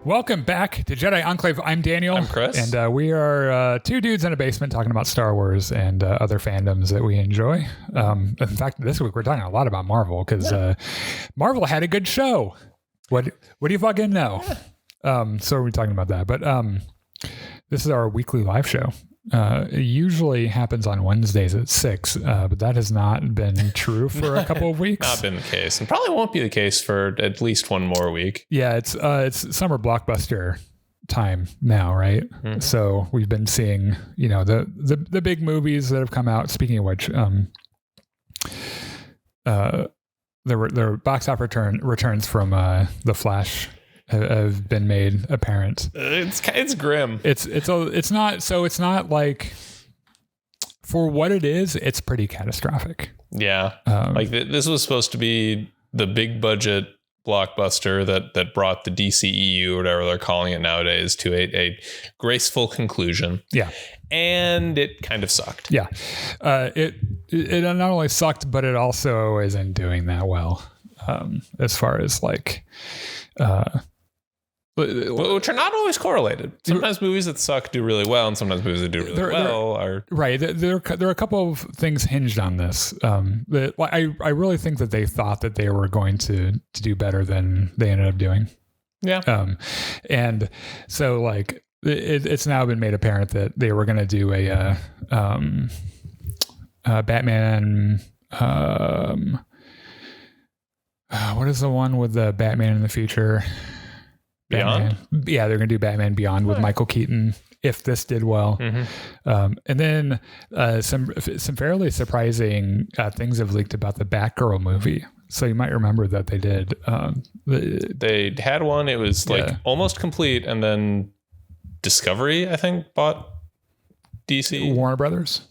Welcome back to Jedi Enclave. I'm Daniel. I'm Chris. And we are two dudes in a basement talking about Star Wars and other fandoms that we enjoy. In fact, this week we're talking a lot about Marvel because Marvel had a good show. What do you fucking know? So we're talking about that. But this is our weekly live show. It usually happens on Wednesdays at 6, but that has not been true for a couple of weeks. Not been the case, and probably won't be the case for at least one more week. Yeah, it's summer blockbuster time now, right? Mm-hmm. So we've been seeing, the big movies that have come out. Speaking of which, the box office returns from The Flash have been made apparent. It's grim. It's not like, for what it is, it's pretty catastrophic. Yeah. This was supposed to be the big budget blockbuster that brought the DCEU, or whatever they're calling it nowadays, to a graceful conclusion. Yeah. And it kind of sucked. Yeah. It not only sucked, but it also isn't doing that well. As far as which are not always correlated. Sometimes movies that suck do really well, and sometimes movies that do really well are right. There are a couple of things hinged on this. I really think that they thought that they were going to do better than they ended up doing. Yeah. And so it's now been made apparent that they were going to do a Batman. What is the one with the Batman in the future? Beyond? Yeah, they're going to do Batman Beyond with Michael Keaton if this did well. Mm-hmm. And then some fairly surprising things have leaked about the Batgirl movie. So you might remember that they did. They had one. It was almost complete, and then Discovery, I think, bought DC, Warner Brothers,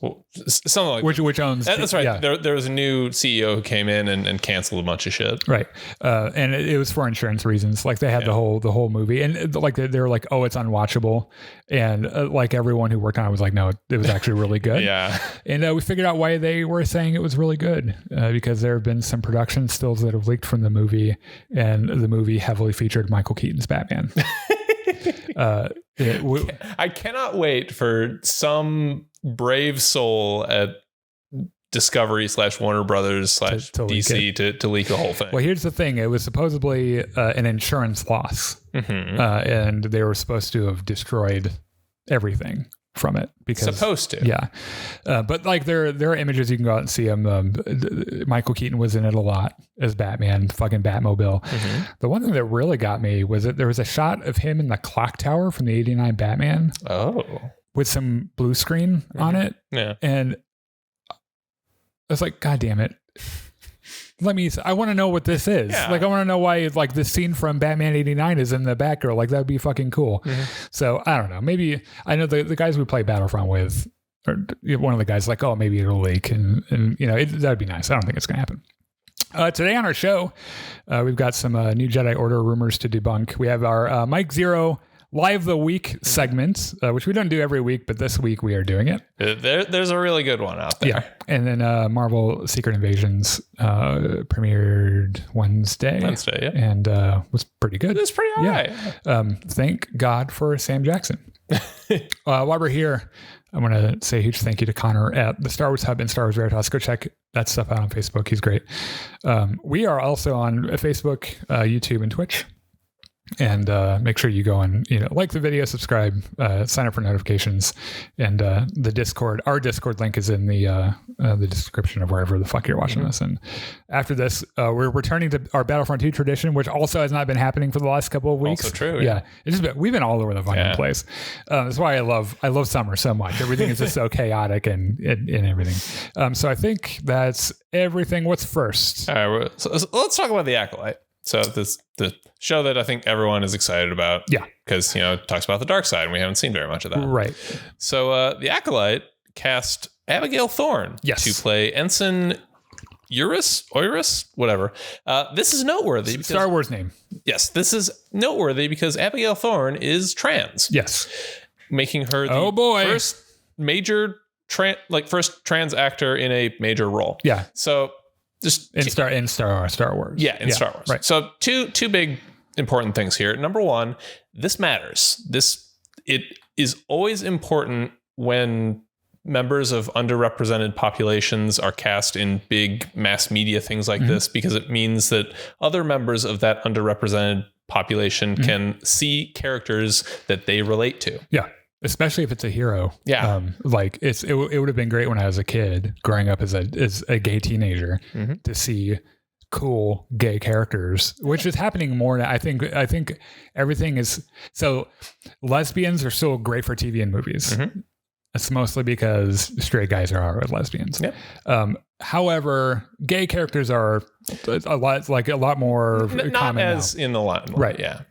something like which owns. That's right. Yeah. There was a new CEO who came in and canceled a bunch of shit. Right, and it was for insurance reasons. Like they had the whole movie, and they were like, "Oh, it's unwatchable," and everyone who worked on it was like, "No, it was actually really good." Yeah, and we figured out why they were saying it was really good because there have been some production stills that have leaked from the movie, and the movie heavily featured Michael Keaton's Batman. I cannot wait for some brave soul at Discovery / Warner Brothers / DC to leak the whole thing. Well, here's the thing. It was supposedly an insurance loss, and they were supposed to have destroyed everything from it. Because supposed to. Yeah. But there are images you can go out and see him. Michael Keaton was in it a lot as Batman, fucking Batmobile. Mm-hmm. The one thing that really got me was that there was a shot of him in the clock tower from the 89 Batman. Oh. With some blue screen on it. Yeah. And I was like, God damn it. I want to know what this is. Yeah. I want to know why this scene from Batman 89 is in the Batgirl. That would be fucking cool. Mm-hmm. So I don't know. Maybe I know the guys we play Battlefront with, or one of the guys maybe it'll leak and that'd be nice. I don't think it's going to happen. Today on our show, we've got some new Jedi Order rumors to debunk. We have our Mike Zeroh Lie of the Week segment, which we don't do every week, but this week we are doing it. There's a really good one out there. Yeah. And then Marvel Secret Invasions premiered Wednesday. Yeah. And was pretty good. It was pretty all right. Thank God for Sam Jackson. While we're here, I want to say a huge thank you to Connor at the Star Wars Hub and Star Wars Veritas. Go check that stuff out on Facebook. He's great. We are also on Facebook, YouTube, and Twitch. And make sure you go and like the video, subscribe, sign up for notifications, and the Discord. Our Discord link is in the description of wherever the fuck you're watching this. And after this, we're returning to our Battlefront 2 tradition, which also has not been happening for the last couple of weeks. Also true. Yeah, we've been all over the fucking place. That's why I love summer so much. Everything is just so chaotic and everything. So I think that's everything. What's first? All right, so let's talk about the Acolyte. So the show that I think everyone is excited about. Yeah. Because, it talks about the dark side and we haven't seen very much of that. Right. So the Acolyte cast Abigail Thorne to play Ensign Oiris, whatever. This is noteworthy. Because, Star Wars name. Yes. This is noteworthy because Abigail Thorne is trans. Yes. Making her the first major first trans actor in a major role. Yeah. So just in Star Wars. Yeah, in Star Wars. Right. So two big important things here. Number one, this matters. It is always important when members of underrepresented populations are cast in big mass media things like this, because it means that other members of that underrepresented population can see characters that they relate to. Yeah. Especially if it's a hero. Yeah. It would have been great when I was a kid growing up as a gay teenager to see cool gay characters, which is happening more now. I think everything is, so lesbians are still great for TV and movies. It's mostly because straight guys are alright with lesbians. Yep. However, gay characters are a lot more not common as now. In the line, right? Yeah.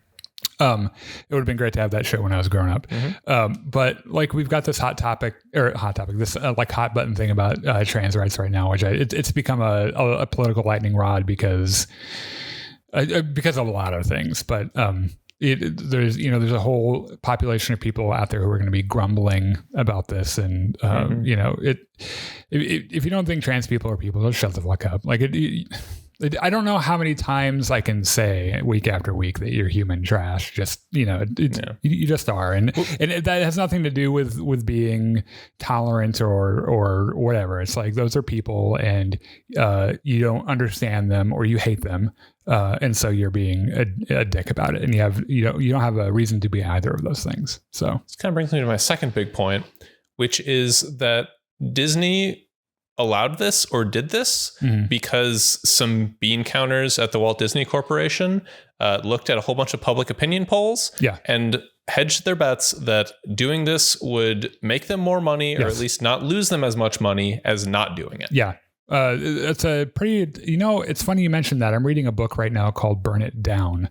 It would have been great to have that show when I was growing up. But like we've got this hot button thing about trans rights right now, which it's become a political lightning rod because of a lot of things. But there's a whole population of people out there who are going to be grumbling about this, and if you don't think trans people are people, just shut the fuck up. I don't know how many times I can say week after week that you're human trash. Just, you just are. And that has nothing to do with being tolerant or whatever. It's like, those are people, and you don't understand them or you hate them. And so you're being a dick about it, and you don't have a reason to be either of those things. So this kind of brings me to my second big point, which is that Disney allowed this or did this because some bean counters at the Walt Disney Corporation looked at a whole bunch of public opinion polls and hedged their bets that doing this would make them more money, or at least not lose them as much money as not doing it. Yeah. It's a pretty, it's funny you mentioned that. I'm reading a book right now called Burn It Down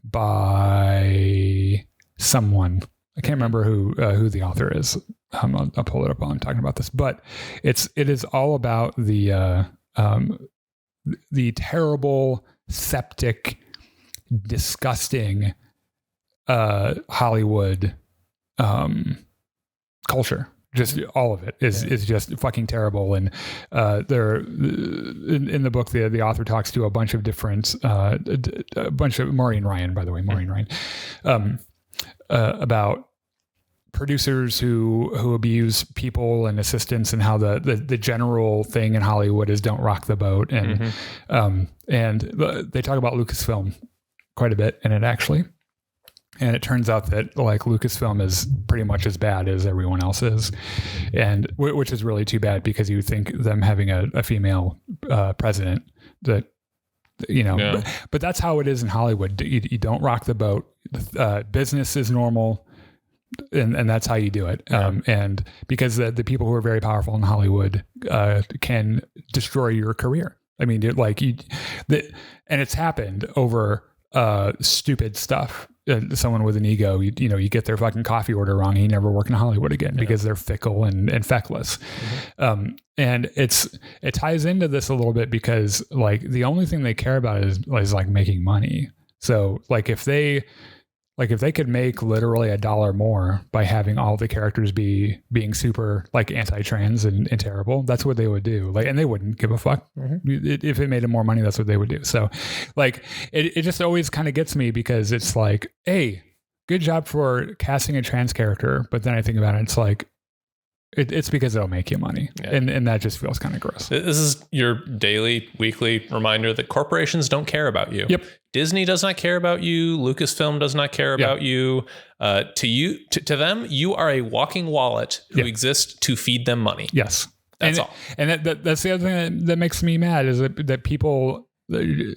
by someone. I can't remember who the author is. I'll pull it up while I'm talking about this, but it is all about the terrible, septic, disgusting Hollywood culture. Just all of it is just fucking terrible. And there in the book, the author talks to a bunch of different Maureen Ryan, by the way, Maureen Ryan, about producers who abuse people and assistants, and how the general thing in Hollywood is don't rock the boat. And they talk about Lucasfilm quite a bit in it, actually. And it turns out that like Lucasfilm is pretty much as bad as everyone else is, and which is really too bad, because you would think them having a female president that, but that's how it is in Hollywood. You don't rock the boat. Business is normal. And that's how you do it. And because the people who are very powerful in Hollywood can destroy your career. I mean, and it's happened over stupid stuff. Someone with an ego, you get their fucking coffee order wrong, he never work in Hollywood again because they're fickle and feckless. And it ties into this a little bit, because like the only thing they care about is like making money. So like if they could make literally $1 more by having all the characters being super like anti-trans and terrible, that's what they would do. Like, and they wouldn't give a fuck. If it made them more money, that's what they would do. So like, it just always kind of gets me, because it's like, hey, good job for casting a trans character. But then I think about it, it's like, it's because it'll make you money. And that just feels kind of gross. This is your daily, weekly reminder that corporations don't care about you. Yep. Disney does not care about you. Lucasfilm does not care about you. To them, you are a walking wallet who exists to feed them money. Yes. That's all. And that's the other thing that makes me mad, is that people, we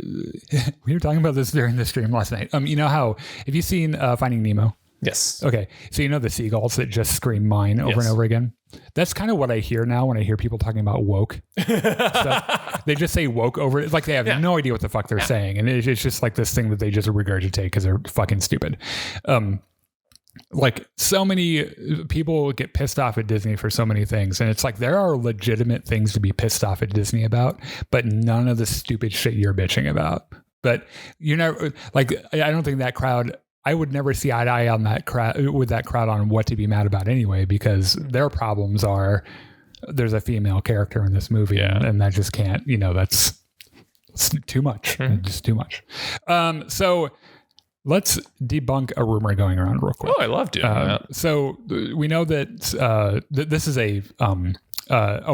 were talking about this during the stream last night. Have you seen Finding Nemo? Yes. Okay. So the seagulls that just scream mine over and over again? That's kind of what I hear now when I hear people talking about woke stuff. They just say woke over it. It's like they have no idea what the fuck they're saying. And it's just like this thing that they just regurgitate because they're fucking stupid. Like so many people get pissed off at Disney for so many things. And it's like, there are legitimate things to be pissed off at Disney about, but none of the stupid shit you're bitching about. But I don't think that crowd, I would never see eye to eye on that crowd on what to be mad about anyway, because their problems are there's a female character in this movie and that just can't, that's too much. Just too much. So let's debunk a rumor going around real quick. Oh, I love doing that. So we know that this is a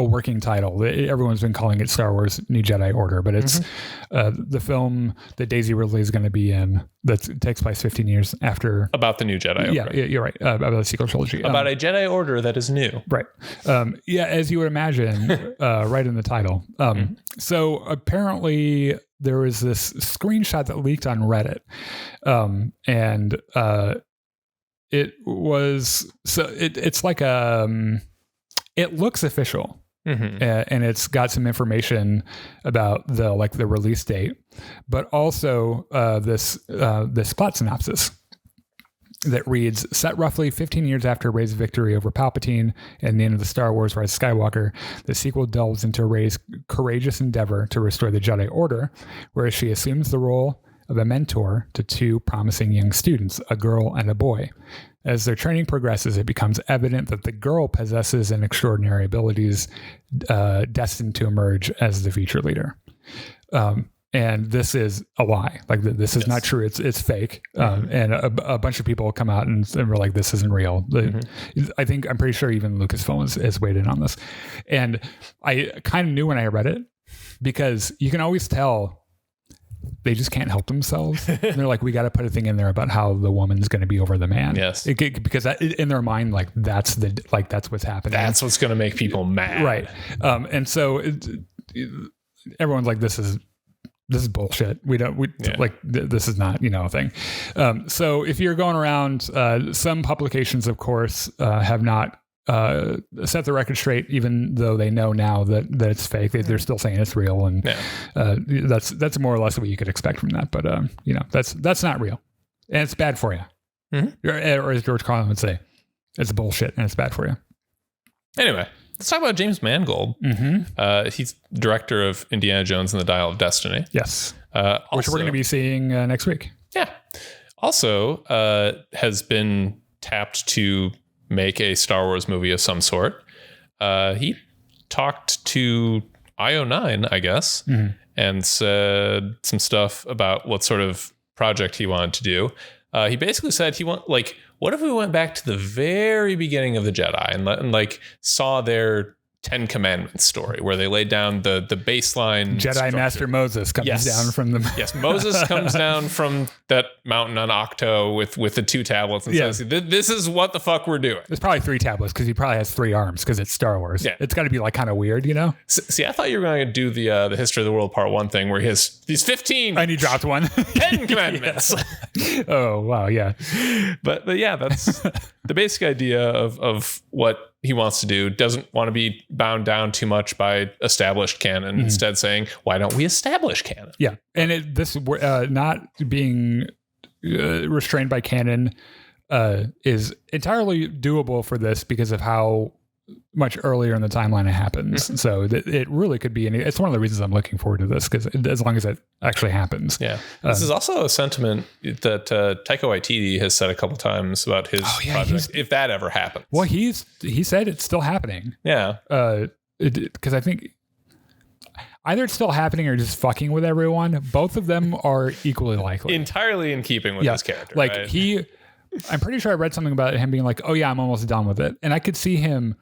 working title. Everyone's been calling it Star Wars New Jedi Order, but it's the film that Daisy Ridley is going to be in that takes place 15 years after. About the New Jedi Order. Yeah, you're right. About the sequel trilogy. About a Jedi Order that is new. Right. Yeah, as you would imagine, right in the title. So apparently there was this screenshot that leaked on Reddit. And it was, so it's like it looks official. And it's got some information about the release date, but also this plot synopsis that reads: set roughly 15 years after Rey's victory over Palpatine and the end of the Star Wars Rise of Skywalker, the sequel delves into Rey's courageous endeavor to restore the Jedi Order, where she assumes the role of a mentor to two promising young students, a girl and a boy. As their training progresses, it becomes evident that the girl possesses an extraordinary abilities destined to emerge as the future leader. And this is a lie. Like, this is not true. It's fake. And a bunch of people come out and were like, this isn't real. I'm pretty sure even Lucasfilm has weighed in on this. And I kind of knew when I read it, because you can always tell they just can't help themselves. They're like, we got to put a thing in there about how the woman's going to be over the man. Yes. Because in their mind, like, that's what's happening. That's what's going to make people mad. Right. And so everyone's like, this is bullshit. This is not, a thing. So if you're going around, some publications, of course, have not set the record straight, even though they know now that it's fake. They're still saying it's real, and that's more or less what you could expect from that. But that's not real, and it's bad for you. Or as George Carlin would say, it's bullshit and it's bad for you. Anyway, let's talk about James Mangold. He's director of Indiana Jones and the Dial of Destiny. Yes, which we're going to be seeing next week. Yeah. Also, has been tapped to make a Star Wars movie of some sort. He talked to IO9, I guess, and said some stuff about what sort of project he wanted to do. He basically said what if we went back to the very beginning of the Jedi and saw their 10 Commandments story, where they laid down the baseline Jedi structure. Master Moses comes down from the yes, Moses comes down from that mountain on Octo with the 2 tablets and says, "This is what the fuck we're doing." There's probably 3 tablets because he probably has 3 arms because it's Star Wars. Yeah, it's got to be kind of weird, See, I thought you were going to do the History of the World Part 1 thing, where he has these 15 and he dropped one 10 Commandments. Oh wow, yeah. But yeah, that's the basic idea of what he wants to do. Doesn't want to be bound down too much by established canon. Instead saying, why don't we establish canon? Yeah. And this not being restrained by canon is entirely doable for this because of how much earlier in the timeline it happens. So it really could be, it's one of the reasons I'm looking forward to this, because as long as it actually happens. Yeah. This is also a sentiment that Taika Waititi has said a couple times about his project, if that ever happens. Well, he said it's still happening. Yeah. Because I think either it's still happening or just fucking with everyone. Both of them are equally likely. Entirely in keeping with his character. Right? I'm pretty sure I read something about him being like, oh yeah, I'm almost done with it. And I could see him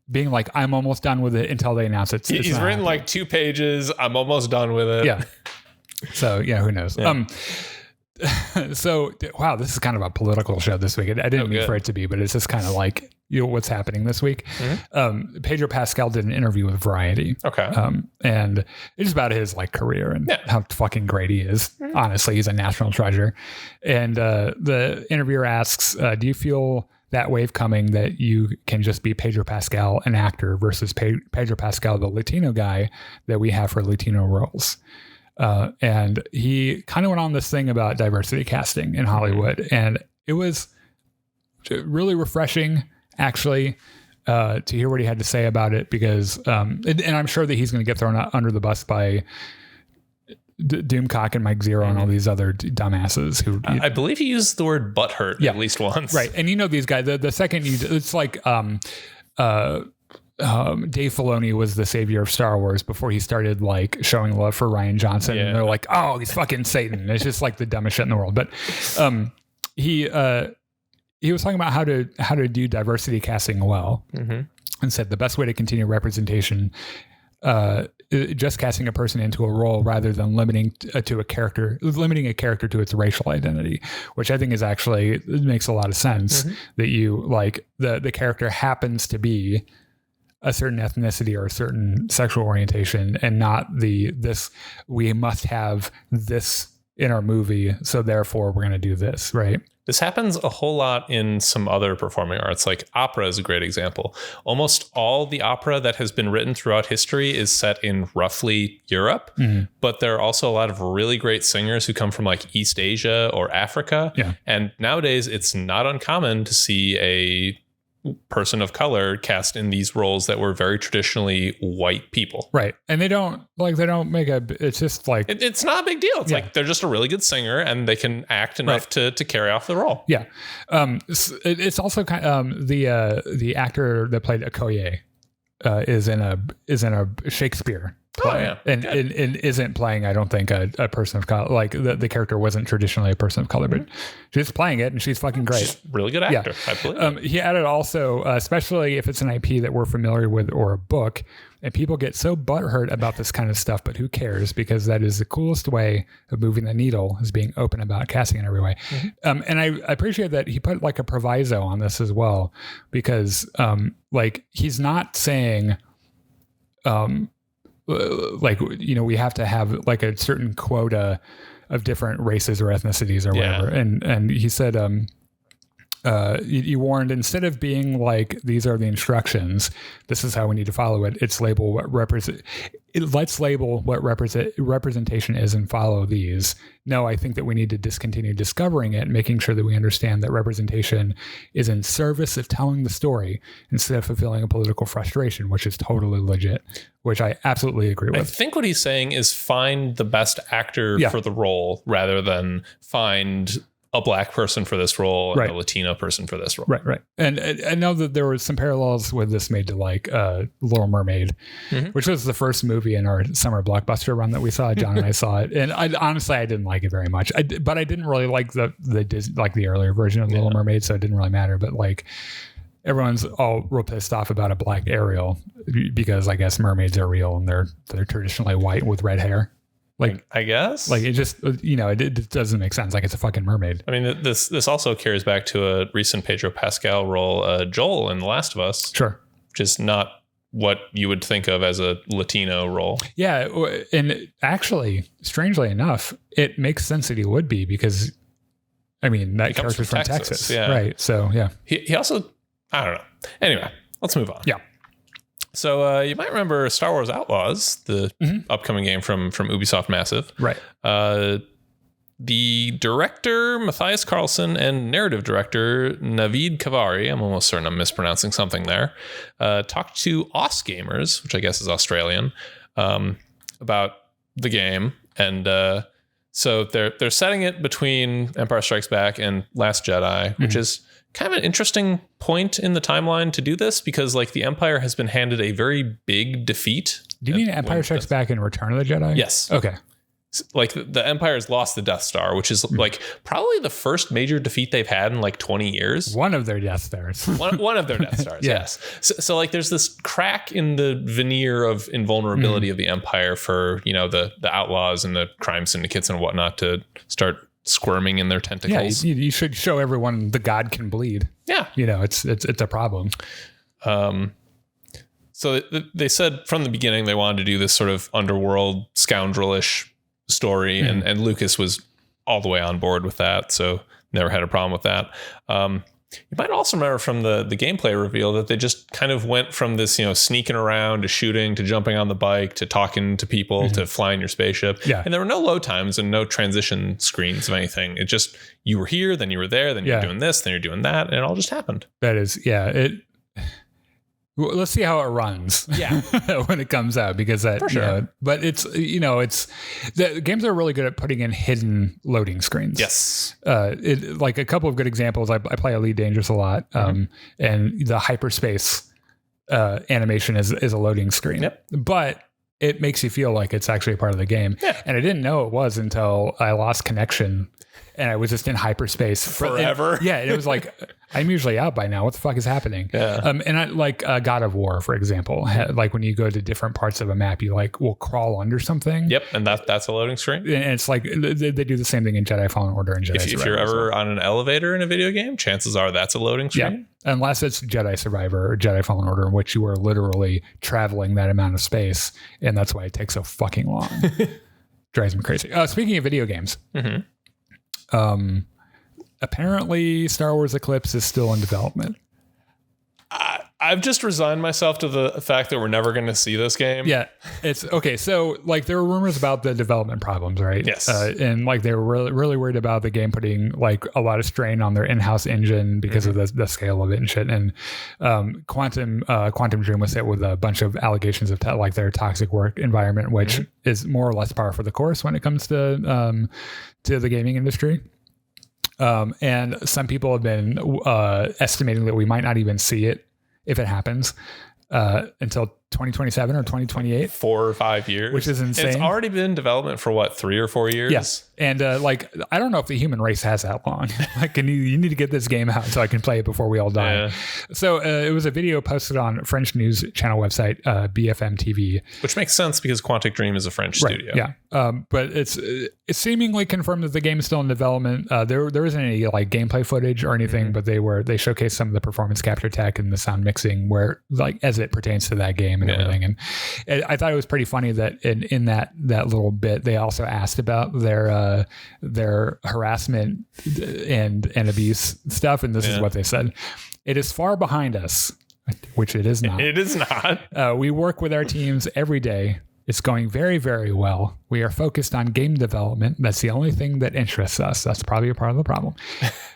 being like, I'm almost done with it until they announce it. He's written happening. 2 pages. I'm almost done with it. Yeah. So yeah, who knows? Yeah. So wow, this is kind of a political show this week. I didn't mean for it to be, but it's just kind of what's happening this week. Pedro Pascal did an interview with Variety. Okay. And it's about his career and how fucking great he is. Honestly, he's a national treasure. And the interviewer asks, do you feel that wave coming that you can just be Pedro Pascal, an actor, versus Pedro Pascal, the Latino guy that we have for Latino roles? And he kind of went on this thing about diversity casting in Hollywood. And it was really refreshing, actually, to hear what he had to say about it, because, and I'm sure that he's going to get thrown under the bus by Doomcock and Mike Zeroh and all these other dumbasses who I believe he used the word butthurt at least once. Right. And these guys, the second it's like Dave Filoni was the savior of Star Wars before he started like showing love for Rian Johnson, and they're like, oh, he's fucking Satan. It's just like the dumbest shit in the world. But he was talking about how to do diversity casting well, and said the best way to continue representation, just casting a person into a role rather than limiting a character to its racial identity, which I think is actually, it makes a lot of sense that you like the character happens to be a certain ethnicity or a certain sexual orientation, and not we must have this in our movie, so therefore we're going to do this, right? This happens a whole lot in some other performing arts, like opera is a great example. Almost all the opera that has been written throughout history is set in roughly Europe, but there are also a lot of really great singers who come from like East Asia or Africa. Yeah. And nowadays it's not uncommon to see a person of color cast in these roles that were very traditionally white people. Right. And it's just like, it's not a big deal. It's like, they're just a really good singer and they can act enough to carry off the role. Yeah. It's also kind of, the actor that played Okoye is in a Shakespeare play, and isn't playing, I don't think, a person of color. Like the character wasn't traditionally a person of color, but she's playing it and she's fucking great. She's a really good actor, I believe. He added also, especially if it's an IP that we're familiar with or a book, and people get so butthurt about this kind of stuff, but who cares? Because that is the coolest way of moving the needle, is being open about casting in every way. And I appreciate that he put like a proviso on this as well, because like he's not saying, like, you know, we have to have like a certain quota of different races or ethnicities or whatever. And he said, you warned, instead of being like, these are the instructions, this is how we need to follow it. Let's label what representation is and follow these. No, I think that we need to discontinue discovering it, making sure that we understand that representation is in service of telling the story instead of fulfilling a political frustration, which is totally legit, which I absolutely agree with. I think what he's saying is find the best actor for the role rather than find a black person for this role and a Latino person for this role. Right. And I know that there were some parallels with this made to like Little Mermaid, which was the first movie in our summer blockbuster run that we saw. John and I saw it. And I didn't like it very much. But I didn't really like the earlier version of Little Mermaid, so it didn't really matter. But like everyone's all real pissed off about a black Ariel because I guess mermaids are real and they're traditionally white with red hair. Like, I guess, like it just, you know, it doesn't make sense. Like it's a fucking mermaid. I mean, this also carries back to a recent Pedro Pascal role, Joel in The Last of Us. Sure. Which is not what you would think of as a Latino role. Yeah. And actually, strangely enough, it makes sense that he would be, because I mean, that character's from Texas. Yeah. Right. So yeah. He also, I don't know. Anyway, let's move on. Yeah. So you might remember Star Wars Outlaws, the upcoming game from Ubisoft Massive. Right. The director, Matthias Carlson, and narrative director, Navid Kavari, I'm almost certain I'm mispronouncing something there, talked to Aus Gamers, which I guess is Australian, about the game. And so they're setting it between Empire Strikes Back and Last Jedi, which is kind of an interesting point in the timeline to do this, because like the Empire has been handed a very big defeat. Do you mean Empire Strikes Back and Return of the Jedi? Yes. Okay. Like the Empire's lost the Death Star, which is like probably the first major defeat they've had in like 20 years. One of their Death Stars. one of their Death Stars. Yes. So like there's this crack in the veneer of invulnerability of the Empire for, you know, the outlaws and the crime syndicates and whatnot to start squirming in their tentacles. Yeah, you should show everyone the god can bleed. Yeah. You know, it's a problem. So they said from the beginning they wanted to do this sort of underworld scoundrelish story, and Lucas was all the way on board with that, so never had a problem with that. You might also remember from the gameplay reveal that they just kind of went from this, you know, sneaking around to shooting to jumping on the bike to talking to people to flying your spaceship. Yeah. And there were no load times and no transition screens of anything. It just, you were here, then you were there, then you're doing this, then you're doing that, and it all just happened. That is, let's see how it runs. Yeah. When it comes out, because that, for sure. You know, but it's, you know, it's the games are really good at putting in hidden loading screens. Yes. Like a couple of good examples. I play Elite Dangerous a lot. And the hyperspace animation is a loading screen. Yep. But it makes you feel like it's actually a part of the game. Yeah. And I didn't know it was until I lost connection and I was just in hyperspace forever. And it was like, I'm usually out by now. What the fuck is happening? Yeah. And I like God of War, for example, like when you go to different parts of a map, you like will crawl under something. Yep. And that's a loading screen. And it's like they do the same thing in Jedi Fallen Order and Jedi Survivor. If you're ever on an elevator in a video game, chances are that's a loading screen. Yeah. Unless it's Jedi Survivor or Jedi Fallen Order, in which you are literally traveling that amount of space. And that's why it takes so fucking long. Drives me crazy. Speaking of video games, apparently Star Wars Eclipse is still in development. I've just resigned myself to the fact that we're never going to see this game. Yeah, it's okay. So like there were rumors about the development problems, right? Yes. And like they were really, really worried about the game putting like a lot of strain on their in-house engine because of the scale of it and shit. And Quantum Dream was hit with a bunch of allegations of like their toxic work environment, which is more or less par for the course when it comes to the gaming industry. And some people have been estimating that we might not even see it if it happens until 2027 or 2028. 4 or 5 years. Which is insane. And it's already been in development for what, 3 or 4 years? Yes. And like, I don't know if the human race has that long. Like, you need to get this game out so I can play it before we all die. Yeah. So it was a video posted on French news channel website, BFM TV. Which makes sense because Quantic Dream is a French studio. Yeah. But it's seemingly confirmed that the game is still in development. There isn't any like gameplay footage or anything, but they showcased some of the performance capture tech and the sound mixing where like as it pertains to that game and everything. And I thought it was pretty funny that in that little bit they also asked about their harassment and abuse stuff, and this is what they said: "It is far behind us," which it is not. It is not. We work with our teams every day. It's going very, very well. We are focused on game development. That's the only thing that interests us. That's probably a part of the problem.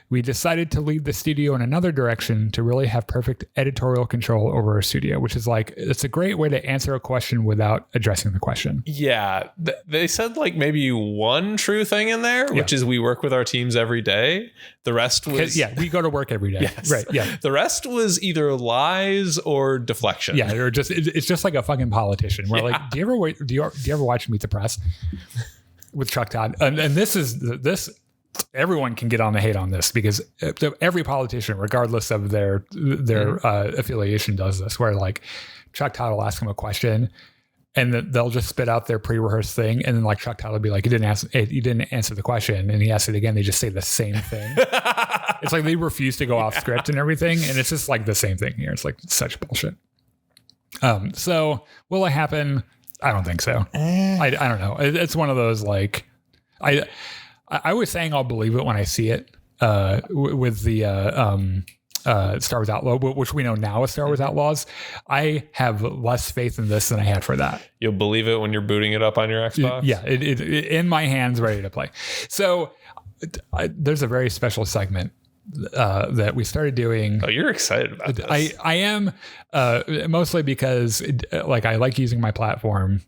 We decided to lead the studio in another direction to really have perfect editorial control over our studio, which is like, it's a great way to answer a question without addressing the question. Yeah. They said like maybe one true thing in there, which is we work with our teams every day. The rest was... Yeah, we go to work every day. Yes. Right, yeah. The rest was either lies or deflection. Yeah, or it's just like a fucking politician. We're like, do you ever watch Meet the Press with Chuck Todd? And this everyone can get on the hate on this because every politician, regardless of their affiliation, does this. Where like Chuck Todd will ask him a question, and they'll just spit out their pre-rehearsed thing, and then like Chuck Todd will be like, "You didn't answer the question," and he asks it again. They just say the same thing. It's like they refuse to go off script and everything, and it's just like the same thing here. It's like such bullshit. So will it happen? I don't think so. I don't know. It's one of those like I was saying I'll believe it when I see it with the Star Wars Outlaw, which we know now is Star Wars Outlaws. I have less faith in this than I had for that. You'll believe it when you're booting it up on your Xbox? Yeah, it in my hands, ready to play. So there's a very special segment that we started doing. Oh, you're excited about this. I am mostly because like I like using my platform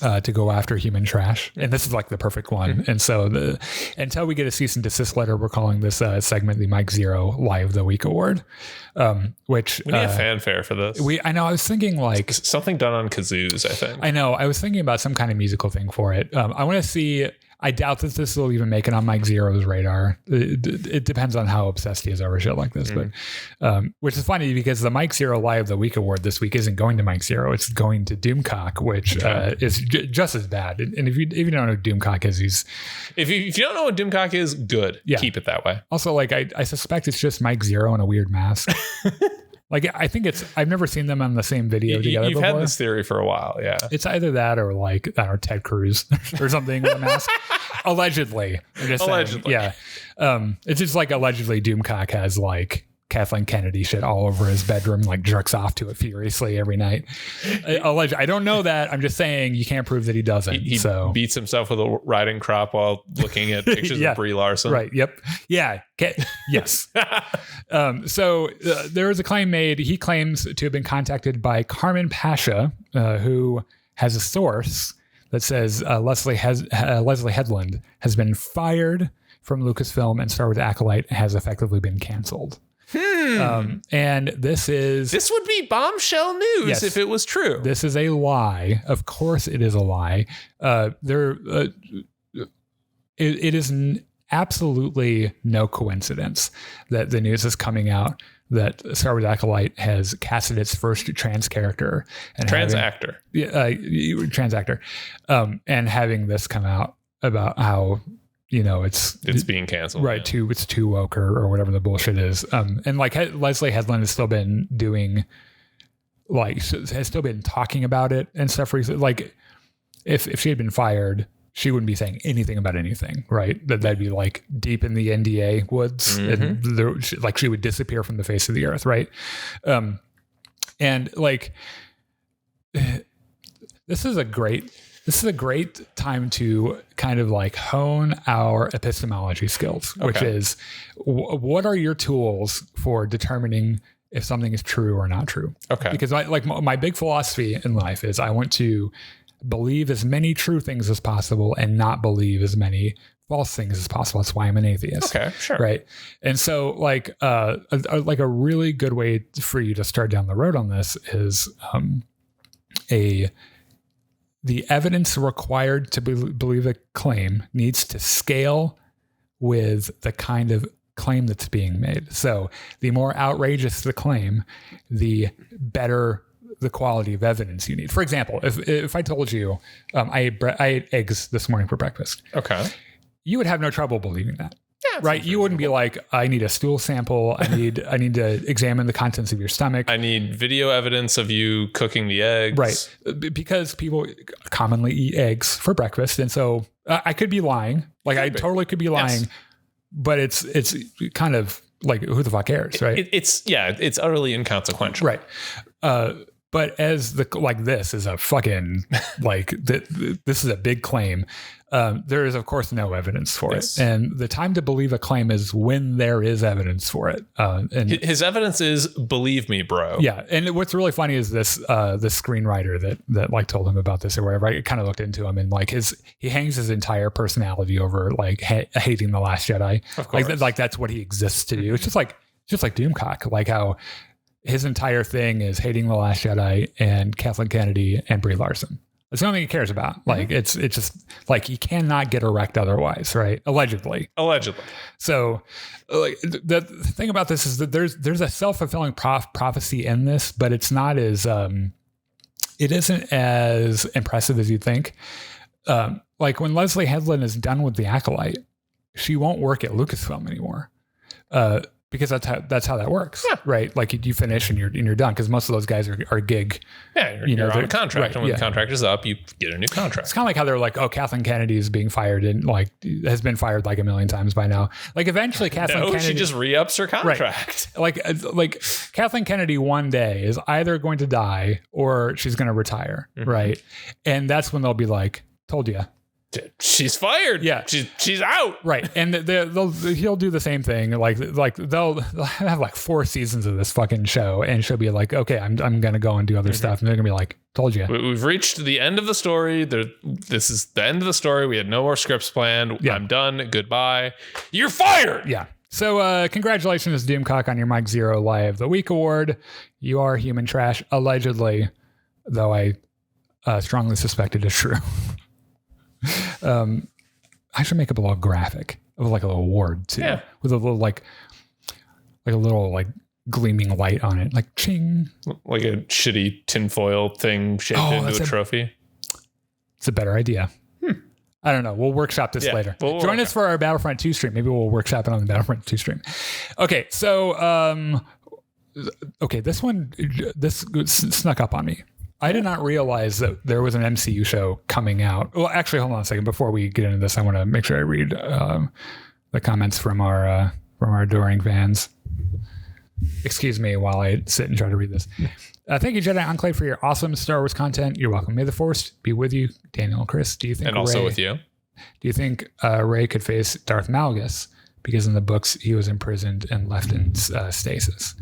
to go after human trash, and this is like the perfect one. And so until we get a cease and desist letter, we're calling this segment the Mike Zeroh Lie of the Week Award, which we need a fanfare for this. I know I was thinking like something done on kazoos. I think I know I was thinking about some kind of musical thing for it. I want to see. I doubt that this will even make it on Mike Zeroh's radar. It depends on how obsessed he is over shit like this. But which is funny because the Mike Zeroh Lie of the Week Award this week isn't going to Mike Zeroh. It's going to Doomcock, which is just as bad. And if you don't know who Doomcock is, if you don't know what Doomcock is, good. Yeah. Keep it that way. Also, like I suspect it's just Mike Zeroh in a weird mask. Like, I think I've never seen them on the same video together before. You've had this theory for a while, yeah. It's either that or like, I don't know, Ted Cruz or something with a mask. Allegedly. Allegedly. Yeah. It's just like allegedly Doomcock has like Kathleen Kennedy shit all over his bedroom, like jerks off to it furiously every night. I don't know that. I'm just saying you can't prove that he doesn't. He beats himself with a riding crop while looking at pictures of Brie Larson. Right. Yep. Yeah. Yes. So there was a claim made. He claims to have been contacted by Carmen Pasha, who has a source that says Leslie Headland has been fired from Lucasfilm and Star Wars Acolyte has effectively been canceled. And this would be bombshell news if it was true. This is a lie. Of course it is a lie. It is absolutely no coincidence that the news is coming out that Star Wars Acolyte has casted its first trans character and trans actor, and having this come out about how it's being canceled, right? It's too woke or whatever the bullshit is. And like Leslie Headland has still been doing, has still been talking about it and stuff. Like if she had been fired, she wouldn't be saying anything about anything, right? That'd be like deep in the NDA woods, and she would disappear from the face of the earth, right? And like, this is a great time to kind of like hone our epistemology skills, which is what are your tools for determining if something is true or not true? Okay, because my big philosophy in life is I want to believe as many true things as possible and not believe as many false things as possible. That's why I'm an atheist. Okay, sure. Right. And so like a really good way for you to start down the road on this is the evidence required to believe a claim needs to scale with the kind of claim that's being made. So the more outrageous the claim, the better the quality of evidence you need. For example, if I told you I ate eggs this morning for breakfast, you would have no trouble believing that. Yeah, right. You wouldn't be like, I need a stool sample. I need to examine the contents of your stomach. I need video evidence of you cooking the eggs. Right. Because people commonly eat eggs for breakfast. And so I could be lying. Like I totally could be lying, but it's kind of like, who the fuck cares? Right. It's utterly inconsequential. Right. But as this is a fucking this is a big claim. There is of course no evidence for it, and the time to believe a claim is when there is evidence for it. And his evidence is believe me, bro. Yeah, and what's really funny is this screenwriter that like told him about this or whatever. I kind of looked into him and like he hangs his entire personality over like hating the Last Jedi. Of course, like that's what he exists to do. It's just like Doomcock, like how his entire thing is hating the Last Jedi and Kathleen Kennedy and Brie Larson. It's the only thing he cares about. Like it's just like he cannot get erect otherwise, right? Allegedly. So like the thing about this is that there's a self-fulfilling prophecy in this, but it's not as it isn't as impressive as you think. Like when Leslie Headland is done with The Acolyte, she won't work at Lucasfilm anymore. Because that's how that works, right? Like you finish and you're done. Because most of those guys are gig. Yeah, you're on a contract, right, and when the contract is up, you get a new contract. It's kind of like how they're like, oh, Kathleen Kennedy is being fired and like has been fired like a million times by now. Like eventually, Kennedy, she just re-ups her contract. Right. Like Kathleen Kennedy one day is either going to die or she's going to retire, right? And that's when they'll be like, told you. She's fired. Yeah, she's out. Right, and he'll do the same thing. Like they'll have like 4 seasons of this fucking show, and she'll be like, okay, I'm gonna go and do other stuff, and they're gonna be like, told you. We've reached the end of the story. This is the end of the story. We had no more scripts planned. Yeah. I'm done. Goodbye. You're fired. Yeah. So congratulations, Doomcock, on your Mike Zeroh Lie of the Week award. You are human trash, allegedly, though I strongly suspect it is true. I should make up a little graphic of like a little award too, with a little like a little like gleaming light on it, like ching, like a shitty tinfoil thing shaped into a trophy. It's a better idea. I don't know. We'll workshop this later. Join us for our Battlefront 2 stream. Maybe we'll workshop it on the Battlefront 2 stream. Okay, so this snuck up on me. I did not realize that there was an MCU show coming out. Well, actually, hold on a second. Before we get into this, I want to make sure I read the comments from our adoring fans. Excuse me while I sit and try to read this. Thank you, Jedi Enclave, for your awesome Star Wars content. You're welcome. May the Force be with you, Daniel and Chris. Do you think with you? Do you think Rey could face Darth Malgus? Because in the books, he was imprisoned and left in stasis.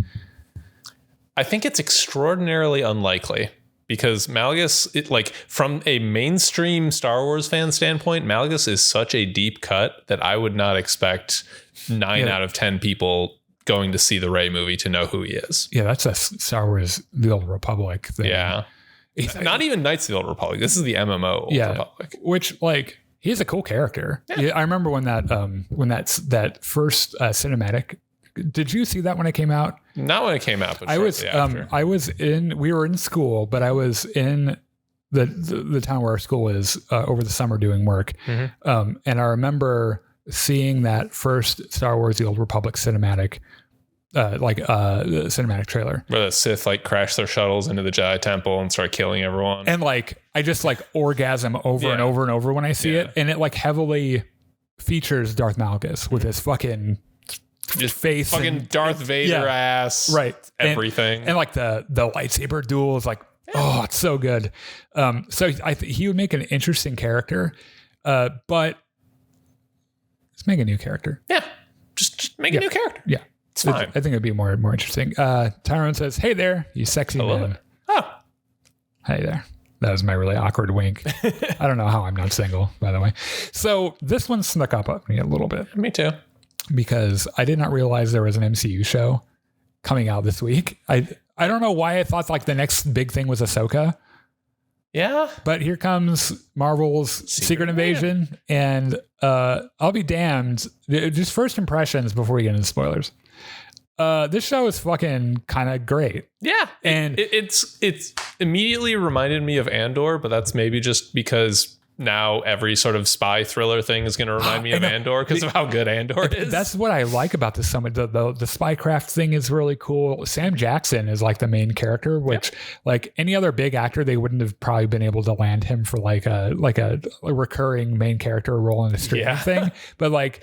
I think it's extraordinarily unlikely. Because Malgus, from a mainstream Star Wars fan standpoint, Malgus is such a deep cut that I would not expect 9 out of 10 people going to see the Rey movie to know who he is. Yeah, that's a Star Wars The Old Republic thing. Yeah. Not even Knights of the Old Republic. This is the MMO Old Republic. Which, like, he's a cool character. Yeah. I remember when that first cinematic. Did you see that when it came out? Not when it came out, but we were in school, but I was in the town where our school is over the summer doing work. Mm-hmm. And I remember seeing that first Star Wars The Old Republic cinematic, the cinematic trailer. Where the Sith like crash their shuttles into the Jedi Temple and start killing everyone. And like, I just like orgasm over and over and over when I see it. And it like heavily features Darth Malgus with his fucking just face, fucking Darth Vader ass, right? Everything, and like the lightsaber duel is like, oh, it's so good. So he would make an interesting character, but let's make a new character. Yeah, just make a new character. Yeah, it's fine. I think it'd be more interesting. Tyrone says, "Hey there, you sexy man." Oh, hey there. That was my really awkward wink. I don't know how I'm not single, by the way. So this one snuck up on me a little bit. Me too. Because I did not realize there was an MCU show coming out this week. I don't know why I thought like the next big thing was Ahsoka. Yeah. But here comes Marvel's Secret Invasion. And I'll be damned. Just first impressions before we get into spoilers. This show is fucking kind of great. Yeah. And it's immediately reminded me of Andor, but that's maybe just because now every sort of spy thriller thing is going to remind me of Andor because of how good Andor is. That's what I like about this summit. The spycraft thing is really cool. Sam Jackson is like the main character, which like any other big actor, they wouldn't have probably been able to land him for like a recurring main character role in a streaming thing. But like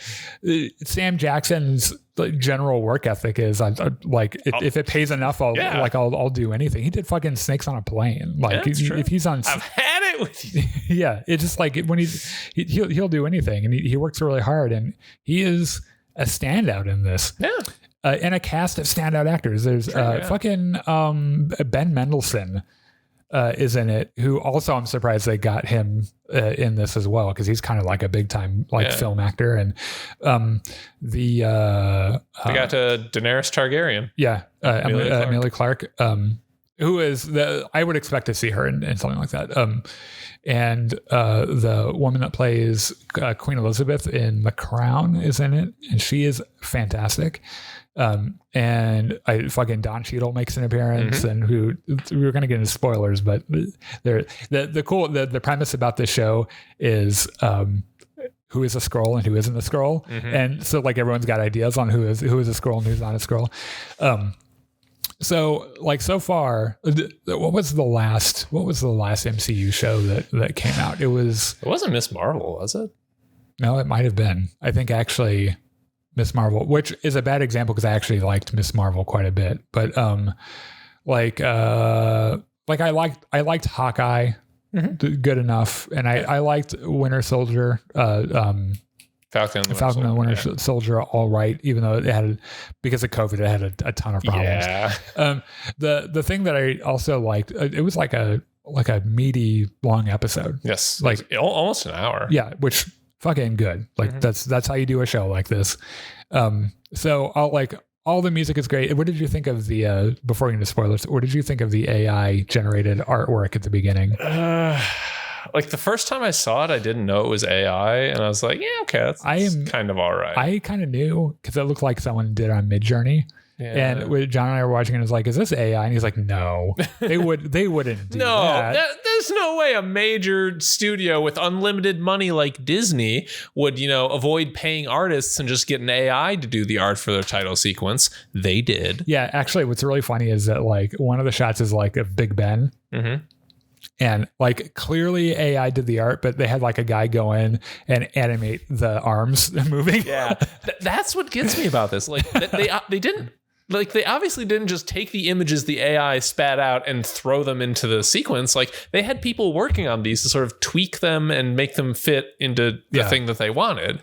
Sam Jackson's general work ethic is if it pays enough, I'll do anything. He did fucking Snakes on a Plane. Like if he's on, I've had it with you. Yeah, it's just like when he'll do anything, and he works really hard, and he is a standout in this. Yeah. And a cast of standout actors. There's fucking Ben Mendelsohn is in it, who also I'm surprised they got him in this as well, because he's kind of like a big time film actor. And they got Daenerys Targaryen. Yeah, Emilia Clarke, who is I would expect to see her in something like that. And the woman that plays Queen Elizabeth in The Crown is in it, and she is fantastic. And Don Cheadle makes an appearance, and who we're going to get into spoilers, but the premise about this show is who is a Skrull and who isn't a Skrull, and so like everyone's got ideas on who is a Skrull and who's not a Skrull. So like so far, what was the last MCU show that came out? It wasn't Miss Marvel, was it? No, it might have been. I think actually Miss Marvel, which is a bad example because I actually liked Miss Marvel quite a bit. But I liked Hawkeye good enough, and I liked Winter Soldier. Falcon and Winter Soldier, all right, even though because of COVID, it had a ton of problems. Yeah. The thing that I also liked, it was like a meaty long episode. Yes, like almost an hour. Yeah, which fucking good. Like that's how you do a show like this. So all the music is great. What did you think of the before we get into spoilers? What did you think of the AI generated artwork at the beginning? Like the first time I saw it, I didn't know it was AI, and I was like, "Yeah, okay, that's kind of all right." I kind of knew because it looked like someone did on Midjourney. Yeah. And John and I were watching it, and I was like, "Is this AI?" And he's like, "No, they wouldn't do that." There's no way a major studio with unlimited money like Disney would, avoid paying artists and just get an AI to do the art for their title sequence. They did. Yeah, actually, what's really funny is that like one of the shots is like of Big Ben. Mm-hmm. And like clearly AI did the art, but they had like a guy go in and animate the arms moving. Yeah, that's what gets me about this. Like they didn't. Like they obviously didn't just take the images the AI spat out and throw them into the sequence. Like they had people working on these to sort of tweak them and make them fit into the thing that they wanted.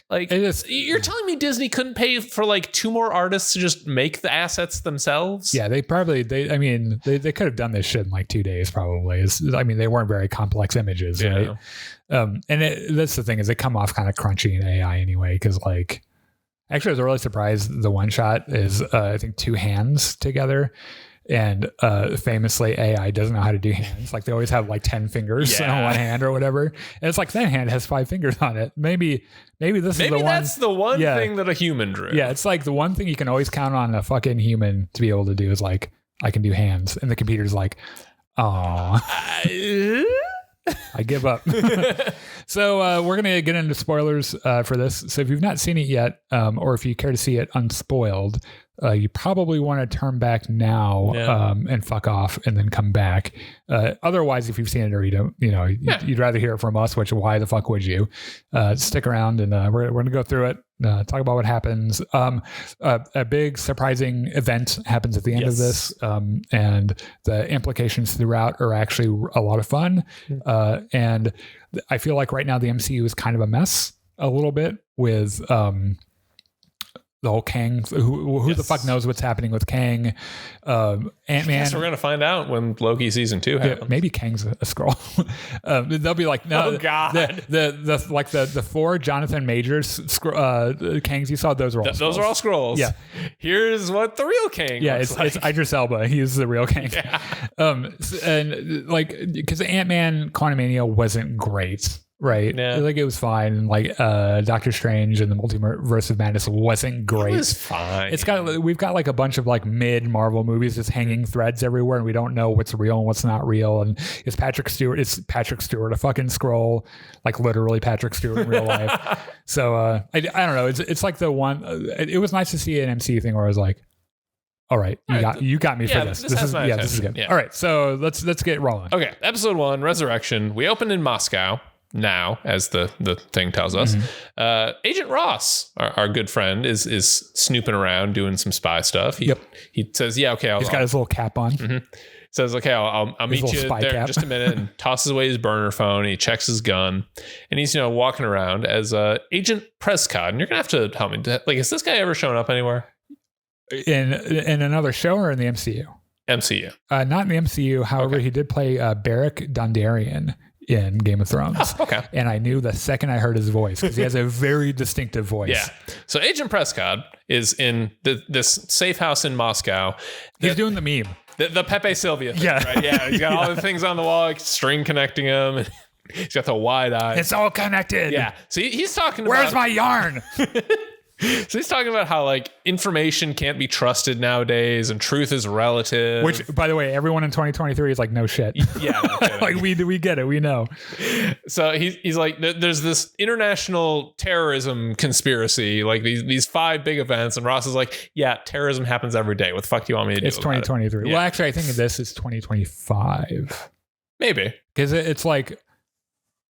Like you're telling me Disney couldn't pay for like 2 more artists to just make the assets themselves? Yeah, they could have done this shit in like 2 days probably. They weren't very complex images, right? And that's the thing is they come off kind of crunchy in AI anyway, because like Actually, I was really surprised. The one shot is, I think, 2 hands together. And famously, AI doesn't know how to do hands. Like they always have like 10 fingers on one hand or whatever. And it's like that hand has 5 fingers on it. Maybe that's the one thing that a human drew. Yeah, it's like the one thing you can always count on a fucking human to be able to do is like, I can do hands. And the computer's like, oh, I give up. So we're going to get into spoilers for this. So if you've not seen it yet, or if you care to see it unspoiled, you probably want to turn back now and fuck off and then come back. Otherwise, if you've seen it or you don't, you'd rather hear it from us, which why the fuck would you? Stick around and we're going to go through it, talk about what happens. A big surprising event happens at the end of this, and the implications throughout are actually a lot of fun. And I feel like right now the MCU is kind of a mess a little bit with the whole Kang. Who the fuck knows what's happening with Kang? Ant-Man. Yes, we're gonna find out when Loki season 2 happens. Yeah, maybe Kang's a Skrull. They'll be like, no, oh god, the 4 Jonathan Majors Kangs you saw, those are all those are all Skrulls. Yeah, here's what the real Kang. Yeah, it's Idris Elba. He's the real Kang. Yeah. And like because Ant-Man Quantumania wasn't great. Right. Yeah. Like it was fine. Like Doctor Strange and the Multiverse of Madness wasn't great. It was fine. We've got like a bunch of like mid Marvel movies just hanging threads everywhere, and we don't know what's real and what's not real. And is Patrick Stewart a fucking Skrull, like literally Patrick Stewart in real life. So I don't know. It's like the one. It was nice to see an MCU thing where I was like, all right, you got me for this. This is good. Yeah. All right, so let's get rolling. Okay, episode 1, Resurrection. We open in Moscow. Now, as the thing tells us, Agent Ross, our good friend, is snooping around doing some spy stuff. He says, "Yeah, okay." He's got his little cap on. Mm-hmm. Says, "Okay, I'll meet you there in just a minute." And tosses away his burner phone. And he checks his gun, and he's walking around as Agent Prescott. And you're gonna have to help me. Like, has this guy ever shown up anywhere in another show or in the MCU? MCU, not in the MCU. However, he did play Beric Dondarrion in Game of Thrones. Oh, okay. And I knew the second I heard his voice because he has a very distinctive voice. Yeah. So Agent Prescott is in this safe house in Moscow. He's doing the meme. The Pepe Sylvia thing, right? Yeah. He's got all the things on the wall, like string connecting him. And he's got the wide eyes. It's all connected. Yeah. So he's talking about... Where's my yarn? So he's talking about how like information can't be trusted nowadays and truth is relative. Which, by the way, everyone in 2023 is like, no shit. Yeah. No like we get it. We know. So he's like, there's this international terrorism conspiracy, like these 5 big events. And Ross is like, yeah, terrorism happens every day. What the fuck do you want me to do? It's 2023. Well, actually, I think this is 2025. Maybe. Because it's like...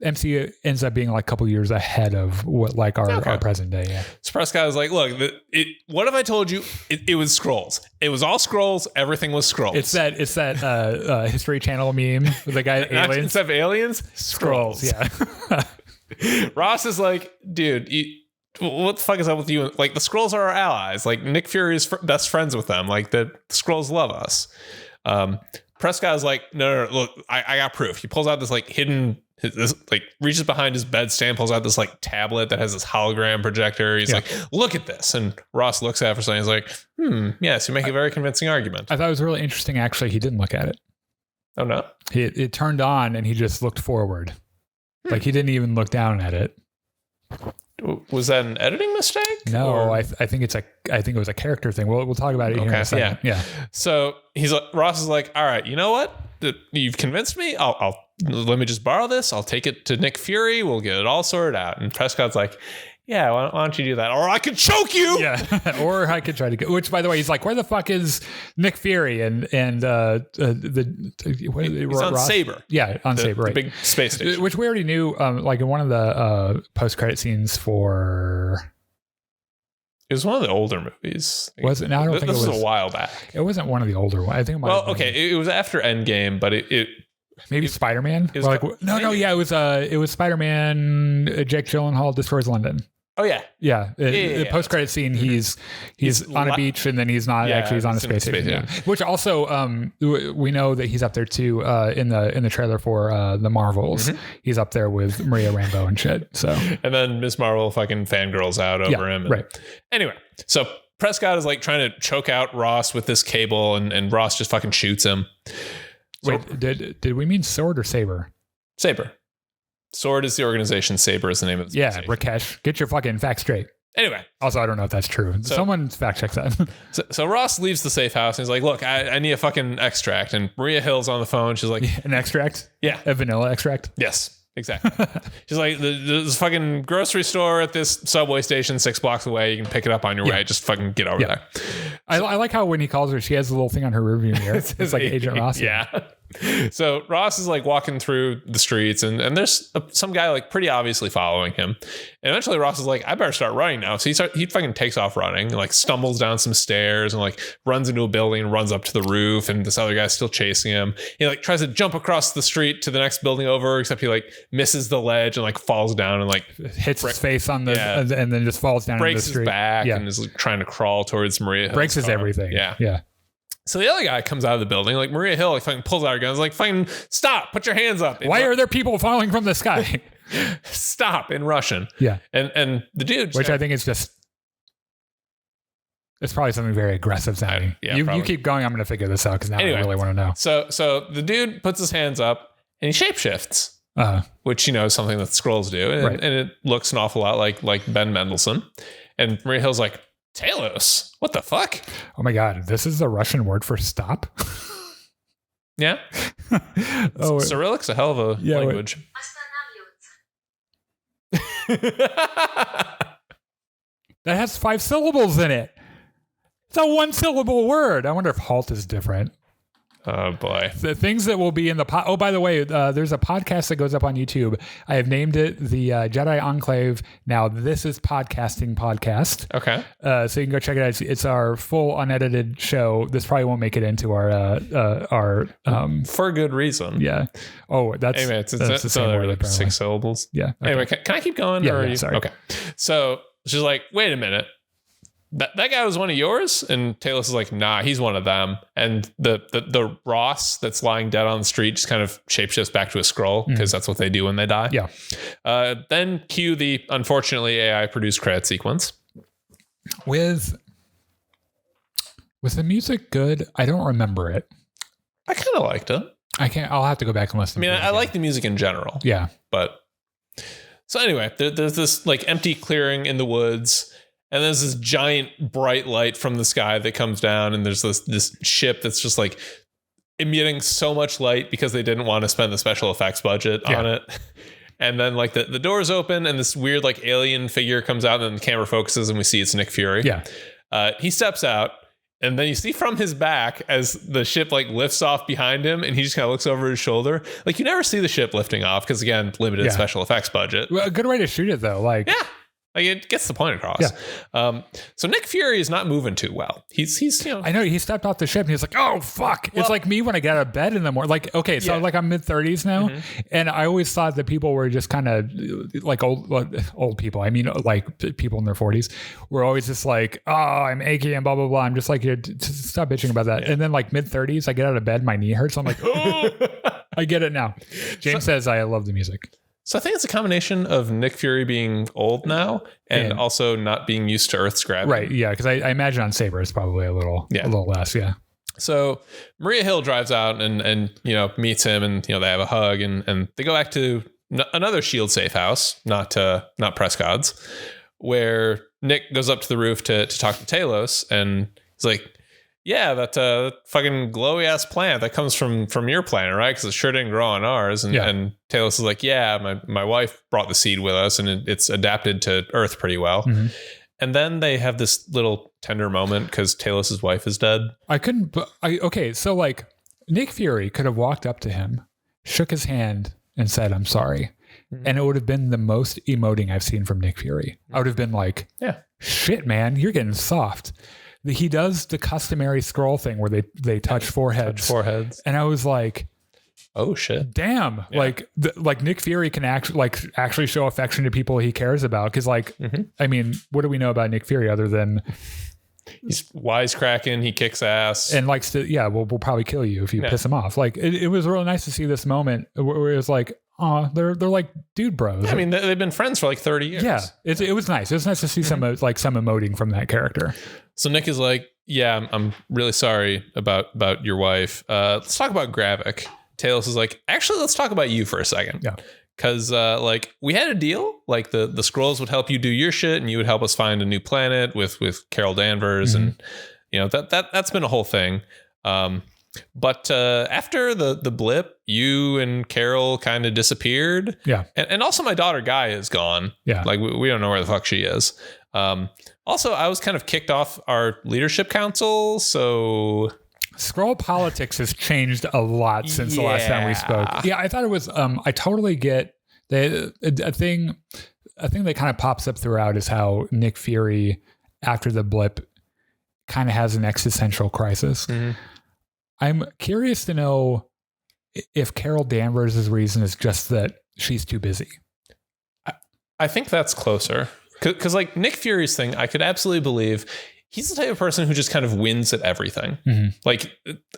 MCU ends up being like a couple years ahead of what like our present day. Yeah. So Prescott was like, look, what if I told you it was Skrulls? It was all Skrulls. Everything was Skrulls. It's that History Channel meme with the guy aliens. Instead of aliens, Skrulls. Yeah. Ross is like, dude, what the fuck is up with you? Like the Skrulls are our allies. Like Nick Fury is best friends with them. Like the Skrulls love us. Prescott is like, no, look, I got proof. He pulls out this like hidden... reaches behind his bedstand, pulls out this like tablet that has this hologram projector. He's like, look at this. And Ross looks at it for something. He's like, yes, you make a very convincing argument. I thought it was really interesting. Actually, he didn't look at it. Oh, no? It turned on and he just looked forward. Like he didn't even look down at it. Was that an editing mistake? No, I think it was a character thing. We'll talk about it here in a second. Yeah. So Ross is like, all right, you know what? You've convinced me. I'll let me just borrow this. I'll take it to Nick Fury. We'll get it all sorted out. And Prescott's like, yeah, why don't you do that? Or I could choke you. Yeah. Or I could try to get, which by the way, he's like, where the fuck is Nick Fury? And he's on Ross? Saber. Yeah. On Saber. Right. The big space station. Which we already knew, like in one of the post-credit scenes for... It was one of the older movies. Was it? No, I don't think it was. This was a while back. It wasn't one of the older ones. I think it might have been. It was after Endgame, but maybe Spider-Man. Yeah, it was Spider-Man. Jake Gyllenhaal destroys London. Oh yeah, yeah. The post credit scene, he's on a beach, and then he's not actually. He's on a space station. Yeah. Which also, we know that he's up there too in the trailer for the Marvels. He's up there with Maria Rambeau and shit. So and then Miss Marvel fucking fangirls out over him. Right. Anyway, so Prescott is like trying to choke out Ross with this cable, and Ross just fucking shoots him. So, wait, did we mean sword or saber? Saber. Sword is the organization. Saber is the name of the organization. Rakesh, get your fucking facts straight. Anyway. Also, I don't know if that's true. Someone fact checks that. So Ross leaves the safe house and he's like, look, I need a fucking extract. And Maria Hill's on the phone. She's like, an extract? Yeah. A vanilla extract? Yes, exactly. She's like, there's fucking grocery store at this subway station 6 blocks away. You can pick it up on your way. Just fucking get over there. I like how when he calls her, she has a little thing on her rearview mirror. It's like Agent Ross. Yeah. So Ross is like walking through the streets and there's some guy like pretty obviously following him. And eventually Ross is like, I better start running now. So he fucking takes off running, like stumbles down some stairs and like runs into a building and runs up to the roof. And this other guy's still chasing him. He like tries to jump across the street to the next building over, except he like misses the ledge and like falls down and like hits his face on the and then just falls down. Breaks into the street. His back and is like, trying to crawl towards Maria Hill's breaks his car. Everything. Yeah. So the other guy comes out of the building, like Maria Hill, like fucking pulls out her guns, like fucking stop, put your hands up. Why are there people falling from the sky? Stop in Russian. Yeah. And the dude, which I think is just, it's probably something very aggressive sounding. You keep going. I'm going to figure this out because now I really want to know. So the dude puts his hands up and he shapeshifts, which, is something that Skrulls do. And it looks an awful lot like Ben Mendelsohn. And Maria Hill's like, Talos, what the fuck? Oh my God, this is the Russian word for stop? Yeah. Cyrillic's a hell of a language. That has 5 syllables in it. It's a 1-syllable word. I wonder if halt is different. Oh boy. The things that will be in the oh, by the way, there's a podcast that goes up on YouTube. I have named it the Jedi Enclave. Now this is podcasting podcast. Okay. So you can go check it out. It's our full unedited show. This probably won't make it into our for good reason. Yeah. Oh, that's anyway. It's the same word, like 6 syllables. Yeah. Okay. Anyway, can I keep going? Yeah, sorry. Okay. So she's like, wait a minute. That guy was one of yours? And Talos is like, nah, he's one of them. And the Ross that's lying dead on the street just kind of shapeshifts back to a Skrull because that's what they do when they die. Yeah. Then cue the unfortunately AI produced credit sequence. Was the music good? I don't remember it. I kind of liked it. I'll have to go back and listen. I mean, I like the music in general. Yeah. But so anyway, there's this like empty clearing in the woods. And there's this giant bright light from the sky that comes down, and there's this ship that's just like emitting so much light because they didn't want to spend the special effects budget on it. And then like the doors open, and this weird like alien figure comes out, and then the camera focuses, and we see it's Nick Fury. Yeah, he steps out, and then you see from his back as the ship like lifts off behind him, and he just kind of looks over his shoulder. Like you never see the ship lifting off because again, limited special effects budget. Well, a good way to shoot it though, like Like it gets the point across. Yeah. So Nick Fury is not moving too well. He's I know he stepped off the ship and he's like, oh fuck. Well, it's like me when I get out of bed in the morning. Like, okay, so like I'm mid-30s now, and I always thought that people were just kind of like old people. I mean, like people in their 40s were always just like, oh, I'm achy and blah blah blah. I'm just like, stop bitching about that. And then like mid-30s, I get out of bed, my knee hurts. I'm like, oh, I get it now. James says I love the music. So I think it's a combination of Nick Fury being old now and also not being used to Earth's gravity. Right. Yeah. Because I imagine on Saber it's probably a little less. Yeah. So Maria Hill drives out and meets him, and they have a hug, and they go back to another Shield safe house, not Prescott's, where Nick goes up to the roof to talk to Talos, and he's like, yeah, that fucking glowy ass plant that comes from your planet, right? Because it sure didn't grow on ours. And Talos is like, yeah, my wife brought the seed with us, and it's adapted to Earth pretty well. Mm-hmm. And then they have this little tender moment because Talos's wife is dead. So like Nick Fury could have walked up to him, shook his hand, and said, "I'm sorry," and it would have been the most emoting I've seen from Nick Fury. I would have been like, "Yeah, shit, man, you're getting soft." He does the customary Skrull thing where they touch foreheads. Touch foreheads. And I was like, oh shit, damn, yeah. like Nick Fury can actually show affection to people he cares about. Cause I mean, what do we know about Nick Fury other than he's wisecracking, he kicks ass and likes to, we'll probably kill you if you piss him off. Like it was really nice to see this moment where it was like, oh, they're like dude bros. Yeah, I mean, they've been friends for like 30 years. Yeah, it was nice. It was nice to see some emoting from that character. So Nick is like, yeah, I'm really sorry about your wife. Let's talk about Gravik. Talos is like, actually, let's talk about you for a second. Yeah. Because we had a deal, like the Skrulls would help you do your shit and you would help us find a new planet with Carol Danvers. And, that's been a whole thing. But after the blip, you and Carol kind of disappeared. Yeah. And also my daughter Guy is gone. Yeah. Like we don't know where the fuck she is. Also, I was kind of kicked off our leadership council. So Skrull politics has changed a lot since the last time we spoke. Yeah, I thought it was, I totally get a thing that kind of pops up throughout is how Nick Fury, after the blip, kind of has an existential crisis. Mm-hmm. I'm curious to know if Carol Danvers' reason is just that she's too busy. I think that's closer. Because like Nick Fury's thing, I could absolutely believe he's the type of person who just kind of wins at everything. Mm-hmm. Like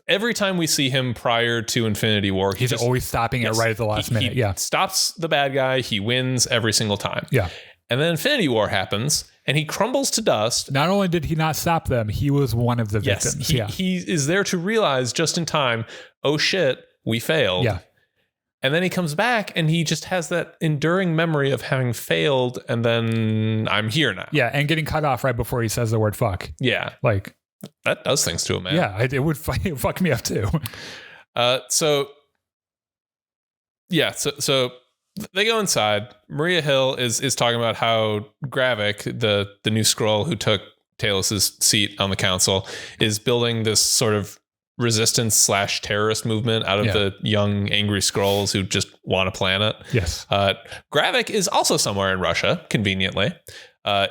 every time we see him prior to Infinity War, he's always stopping it right at the last minute. He stops the bad guy. He wins every single time. Yeah. And then Infinity War happens and he crumbles to dust. Not only did he not stop them, he was one of the victims. He is there to realize just in time, oh shit, we failed. Yeah. And then he comes back and he just has that enduring memory of having failed. And then I'm here now. Yeah. And getting cut off right before he says the word fuck. Yeah. Like that does things to him, man. Yeah. It would fuck me up too. So they go inside. Maria Hill is talking about how Gravik, the new Skrull who took Talos' seat on the council, is building this sort of resistance/terrorist movement out of the young angry Skrulls who just want a planet. Yes. Gravik is also somewhere in Russia, conveniently.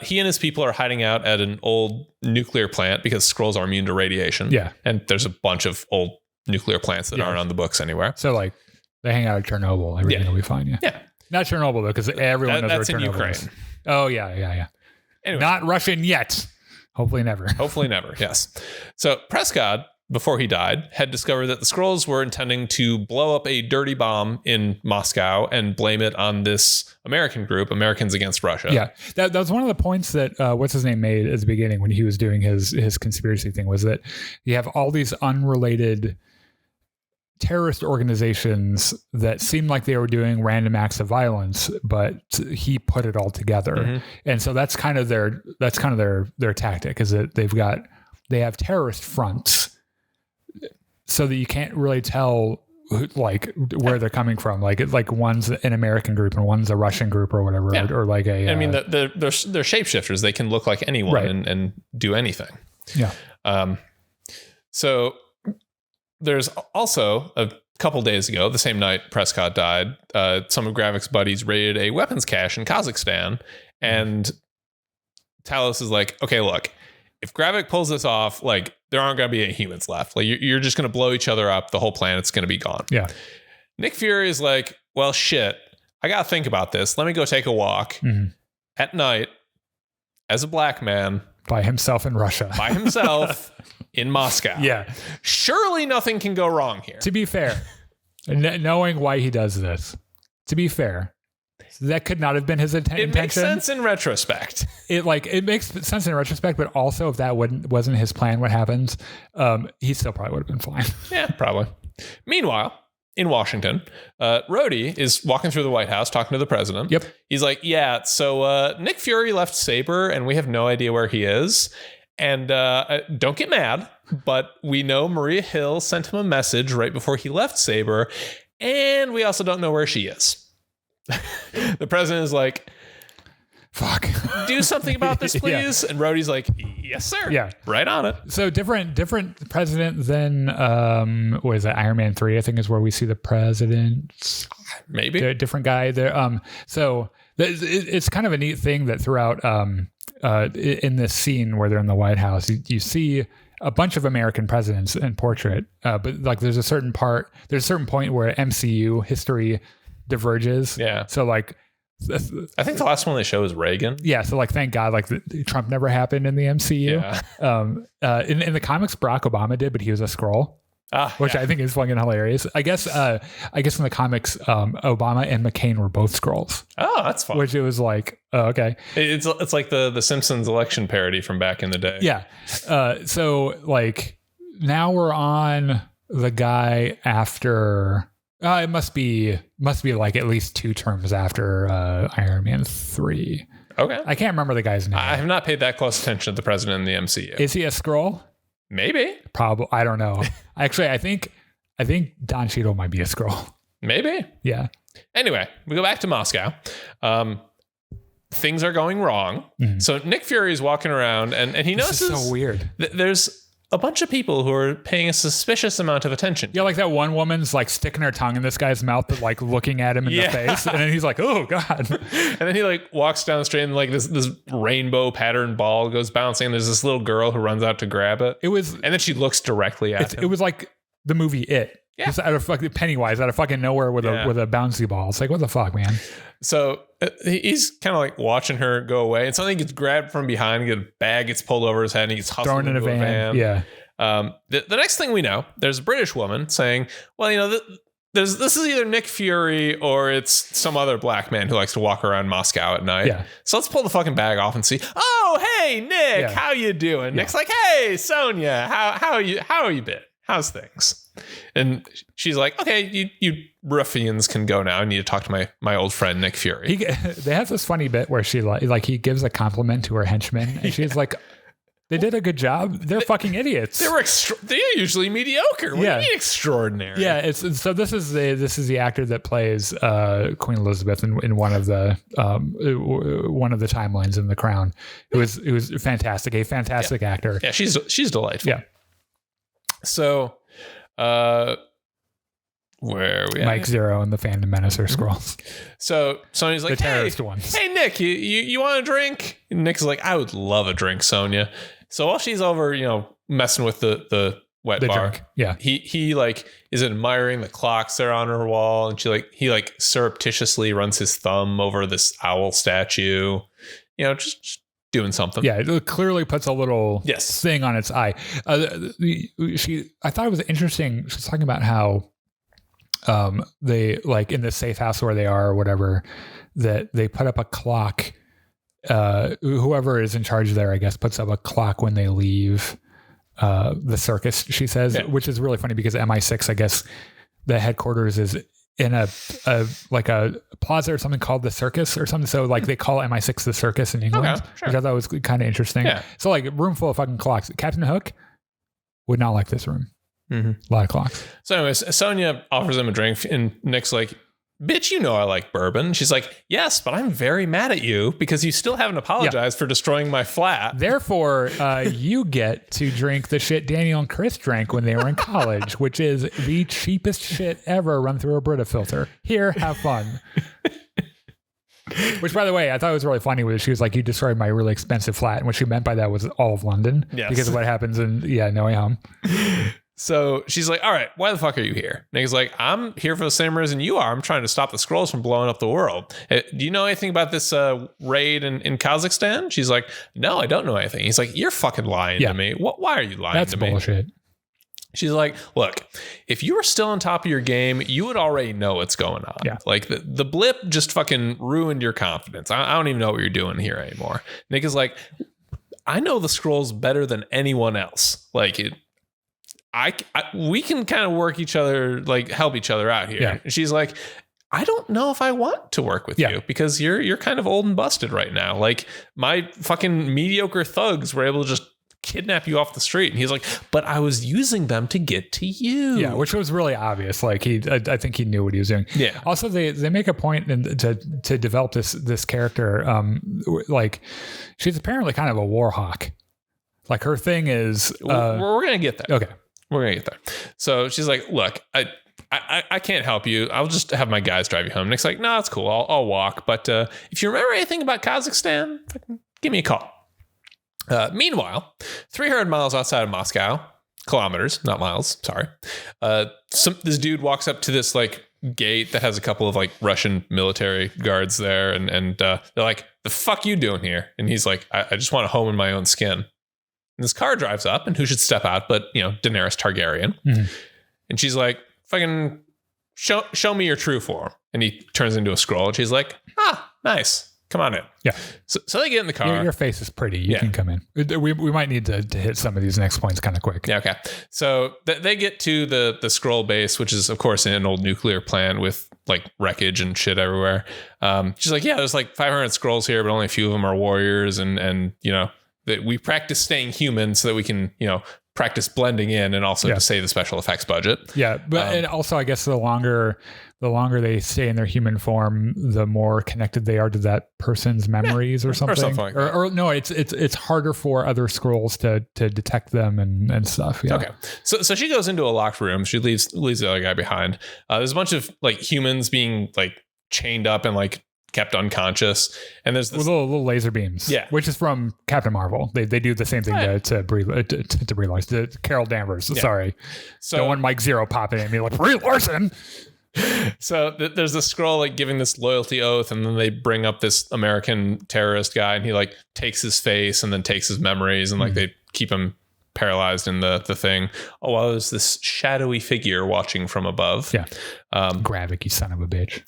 He and his people are hiding out at an old nuclear plant because Skrulls are immune to radiation. Yeah. And there's a bunch of old nuclear plants that aren't on the books anywhere. So like they hang out at Chernobyl. Everything will be fine. Yeah. Yeah. Not Chernobyl though, because everyone knows where Chernobyl in Ukraine. Is. Oh yeah. Anyway. Not Russian yet. Hopefully never. Hopefully never. Yes. So Prescott, before he died, had discovered that the Skrulls were intending to blow up a dirty bomb in Moscow and blame it on this American group, Americans Against Russia. Yeah, that was one of the points that what's his name made at the beginning when he was doing his conspiracy thing, was that you have all these unrelated terrorist organizations that seemed like they were doing random acts of violence, but he put it all together. Mm-hmm. And so that's kind of their tactic, is that they have terrorist fronts, so that you can't really tell where they're coming from. Like one's an American group and one's a Russian group or whatever, or like a. I mean, they're shapeshifters. They can look like anyone, right, and do anything. Yeah. So there's also a couple days ago, the same night Prescott died, some of Gravik's buddies raided a weapons cache in Kazakhstan, and Talos is like, okay, look, if Gravik pulls this off, like, there aren't going to be any humans left. Like, you're just going to blow each other up. The whole planet's going to be gone. Yeah. Nick Fury is like, well, shit, I got to think about this. Let me go take a walk at night as a black man. By himself in Russia. By himself in Moscow. Yeah. Surely nothing can go wrong here. To be fair, knowing why he does this, to be fair, that could not have been his intention. It makes sense in retrospect. It makes sense in retrospect, but also if that wasn't his plan, what happens? He still probably would have been fine. Yeah, probably. Meanwhile, in Washington, Rhodey is walking through the White House talking to the president. Yep. He's like, yeah, so Nick Fury left Saber and we have no idea where he is. And don't get mad, but we know Maria Hill sent him a message right before he left Saber. And we also don't know where she is. The president is like, fuck, do something about this, please. Yeah. And Rhodey's like, yes, sir. Yeah. Right on it. So different president than, what is that? Iron Man 3, I think, is where we see the president. Maybe. They're a different guy there. So it's kind of a neat thing that throughout, in this scene where they're in the White House, you see a bunch of American presidents in portrait, but like there's a certain point where MCU history diverges. Yeah. So like, I think the last one they show is Reagan. Yeah. So like, thank God, like Trump never happened in the MCU. Yeah. In the comics, Barack Obama did, but he was a Skrull. Which I think is fucking hilarious. I guess in the comics, Obama and McCain were both Skrulls. Oh, that's fun. Which it was like, oh, okay. It's like the Simpsons election parody from back in the day. Yeah. So like now we're on the guy after. It must be like at least 2 terms after Iron Man 3. Okay. I can't remember the guy's name. I have not paid that close attention to the president in the MCU. Is he a Skrull? Maybe. Probably. I don't know. Actually, I think Don Cheadle might be a Skrull. Maybe. Yeah. Anyway, we go back to Moscow. Things are going wrong. Mm-hmm. So Nick Fury is walking around and he notices. This is so weird. There's a bunch of people who are paying a suspicious amount of attention. Yeah, like that one woman's like sticking her tongue in this guy's mouth, but like looking at him in the face, and then he's like, "Oh God!" And then he like walks down the street, and like this rainbow pattern ball goes bouncing. And there's this little girl who runs out to grab it. And then she looks directly at him. It was like the movie It. Yeah. Just out of fucking Pennywise, out of fucking nowhere with a bouncy ball. It's like, what the fuck, man? So he's kind of like watching her go away, and something gets grabbed from behind. A bag gets pulled over his head, and he's hustled thrown in a van. Yeah. The next thing we know, there's a British woman saying, "Well, you know, this is either Nick Fury or it's some other black man who likes to walk around Moscow at night. Yeah. So let's pull the fucking bag off and see. Oh, hey, Nick, how you doing?" Yeah. Nick's like, "Hey, Sonia, how you been? How's things?" And she's like, "Okay, you ruffians can go now. I need to talk to my old friend Nick Fury." They have this funny bit where she like he gives a compliment to her henchman, and she's like, "They did a good job. They're fucking idiots. They're usually mediocre. What do you mean extraordinary?" Yeah, so this is the actor that plays Queen Elizabeth in one of the timelines in The Crown. It was fantastic. A fantastic actor. Yeah, she's delightful. Yeah. So, where are we at? Mike Zeroh and the Phantom Menace are Skrulls. So Sonia's like, the terrorist ones. Hey, Nick, you want a drink? And Nick's like, "I would love a drink, Sonia." So while she's over, messing with the wet bar, drink. Yeah, he like is admiring the clocks that are on her wall, and he like surreptitiously runs his thumb over this owl statue, just doing something. Yeah, it clearly puts a little thing on its eye. I thought it was interesting. She's talking about how they like in the safe house where they are or whatever, that they put up a clock. Whoever is in charge there, I guess, puts up a clock when they leave the circus, she says, which is really funny because MI6, I guess, the headquarters is in a plaza or something called the Circus or something. So like they call MI6 the Circus in England, which I thought was kind of interesting. Yeah. So like room full of fucking clocks. Captain Hook would not like this room. Mm-hmm. A lot of clocks. So anyways, Sonia offers him a drink and Nick's like, "Bitch, I like bourbon." She's like, "Yes, but I'm very mad at you because you still haven't apologized for destroying my flat. Therefore, you get to drink the shit Daniel and Chris drank when they were in college, which is the cheapest shit ever run through a Brita filter. Here, have fun." Which, by the way, I thought it was really funny. She was like, "You destroyed my really expensive flat." And what she meant by that was all of London because of what happens in No Way Home. So she's like, "All right, why the fuck are you here?" Nick's like, "I'm here for the same reason you are. I'm trying to stop the Skrulls from blowing up the world. Do you know anything about this raid in Kazakhstan?" She's like, "No, I don't know anything." He's like, "You're fucking lying to me. Why are you lying to me?" That's bullshit. She's like, "Look, if you were still on top of your game, you would already know what's going on. Yeah. Like the blip just fucking ruined your confidence. I don't even know what you're doing here anymore." Nick is like, "I know the Skrulls better than anyone else. Like we can kind of work each other, like help each other out here." Yeah. And she's like, "I don't know if I want to work with you because you're kind of old and busted right now. Like my fucking mediocre thugs were able to just kidnap you off the street." And he's like, "But I was using them to get to you." Yeah, which was really obvious. Like I think he knew what he was doing. Yeah. Also, they make a point to develop this character. Like she's apparently kind of a war hawk. Like her thing is, we're gonna get there. Okay. We're going to get there. So she's like, "Look, I can't help you. I'll just have my guys drive you home." Nick's like, "No, it's cool. I'll walk. But if you remember anything about Kazakhstan, give me a call." Meanwhile, 300 miles outside of Moscow, kilometers, not miles, sorry. This dude walks up to this like gate that has a couple of like Russian military guards there. And they're like, the fuck you doing here? And he's like, I just want a home in my own skin. And this car drives up, and who should step out but, Daenerys Targaryen. Mm-hmm. And she's like, fucking show me your true form. And he turns into a scroll, and she's like, nice. Come on in. Yeah. So they get in the car. Your face is pretty. You can come in. We might need to hit some of these next points kind of quick. Yeah. Okay. So they get to the scroll base, which is of course an old nuclear plant with like wreckage and shit everywhere. She's like, there's like 500 scrolls here, but only a few of them are warriors, and that we practice staying human so that we can practice blending in, and also to save the special effects budget. Yeah, but and also I guess the longer they stay in their human form, the more connected they are to that person's memories or something. Or something like that. Or no, it's harder for other scrolls to detect them and stuff. Yeah. Okay. So she goes into a locked room. She leaves the other guy behind. There's a bunch of like humans being like chained up and like kept unconscious, and there's this little laser beams, which is from Captain Marvel. They do the same thing to Brie Larson, to Carol Danvers. Sorry, so don't want Mike Zeroh popping at me like Brie Larson. So there's this scroll like giving this loyalty oath, and then they bring up this American terrorist guy, and he like takes his face and then takes his memories, and like they keep him paralyzed in the thing while there's this shadowy figure watching from above. Gravik, you son of a bitch.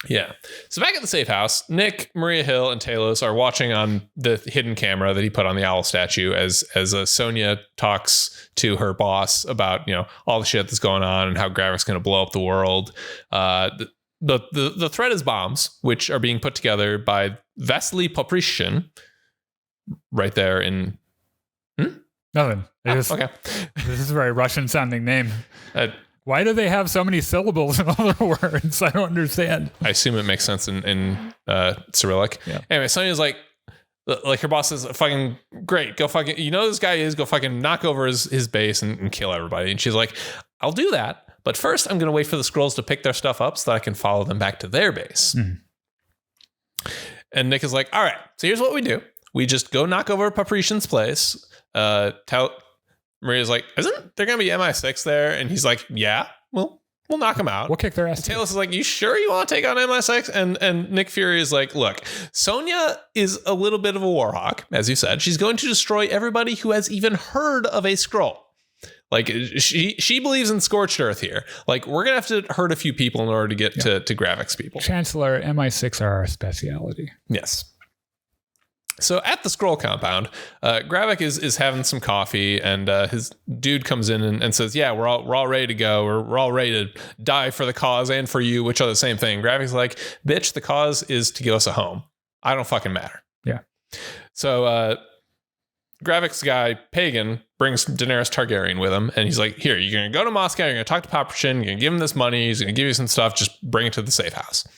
So back at the safe house, Nick, Maria Hill, and Talos are watching on the hidden camera that he put on the owl statue as Sonya talks to her boss about all the shit that's going on and how Gravik's going to blow up the world. The threat is bombs, which are being put together by Vasily Poprishchin right there in Nothing. Okay. This is a very Russian sounding name. Why do they have so many syllables in all their words? I don't understand. I assume it makes sense in Cyrillic. Yeah. Anyway, Sonya's like her boss says, fucking great. Go fucking, this guy is, go fucking knock over his base and kill everybody. And she's like, I'll do that. But first I'm going to wait for the scrolls to pick their stuff up so that I can follow them back to their base. And Nick is like, all right, so here's what we do. We just go knock over Paprician's place. Maria's like, isn't there gonna be MI6 there? And he's like, yeah, we'll knock them out. We'll kick their ass. Talos is like, you sure you want to take on MI6? And Nick Fury is like, look, Sonya is a little bit of a war hawk, as you said. She's going to destroy everybody who has even heard of a scroll. Like she believes in scorched earth here. Like we're gonna have to hurt a few people in order to get to Gravik's people. Chancellor, MI6 are our speciality. Yes. So at the scroll compound, Gravik is having some coffee, and his dude comes in and says, yeah, we're all ready to go. We're all ready to die for the cause and for you, which are the same thing. Gravik's like, bitch, the cause is to give us a home. I don't fucking matter. Yeah. So Gravik's guy, Pagan, brings Daenerys Targaryen with him, and he's like, here, you're going to go to Moscow, you're going to talk to Paprician, you're going to give him this money, he's going to give you some stuff, just bring it to the safe house.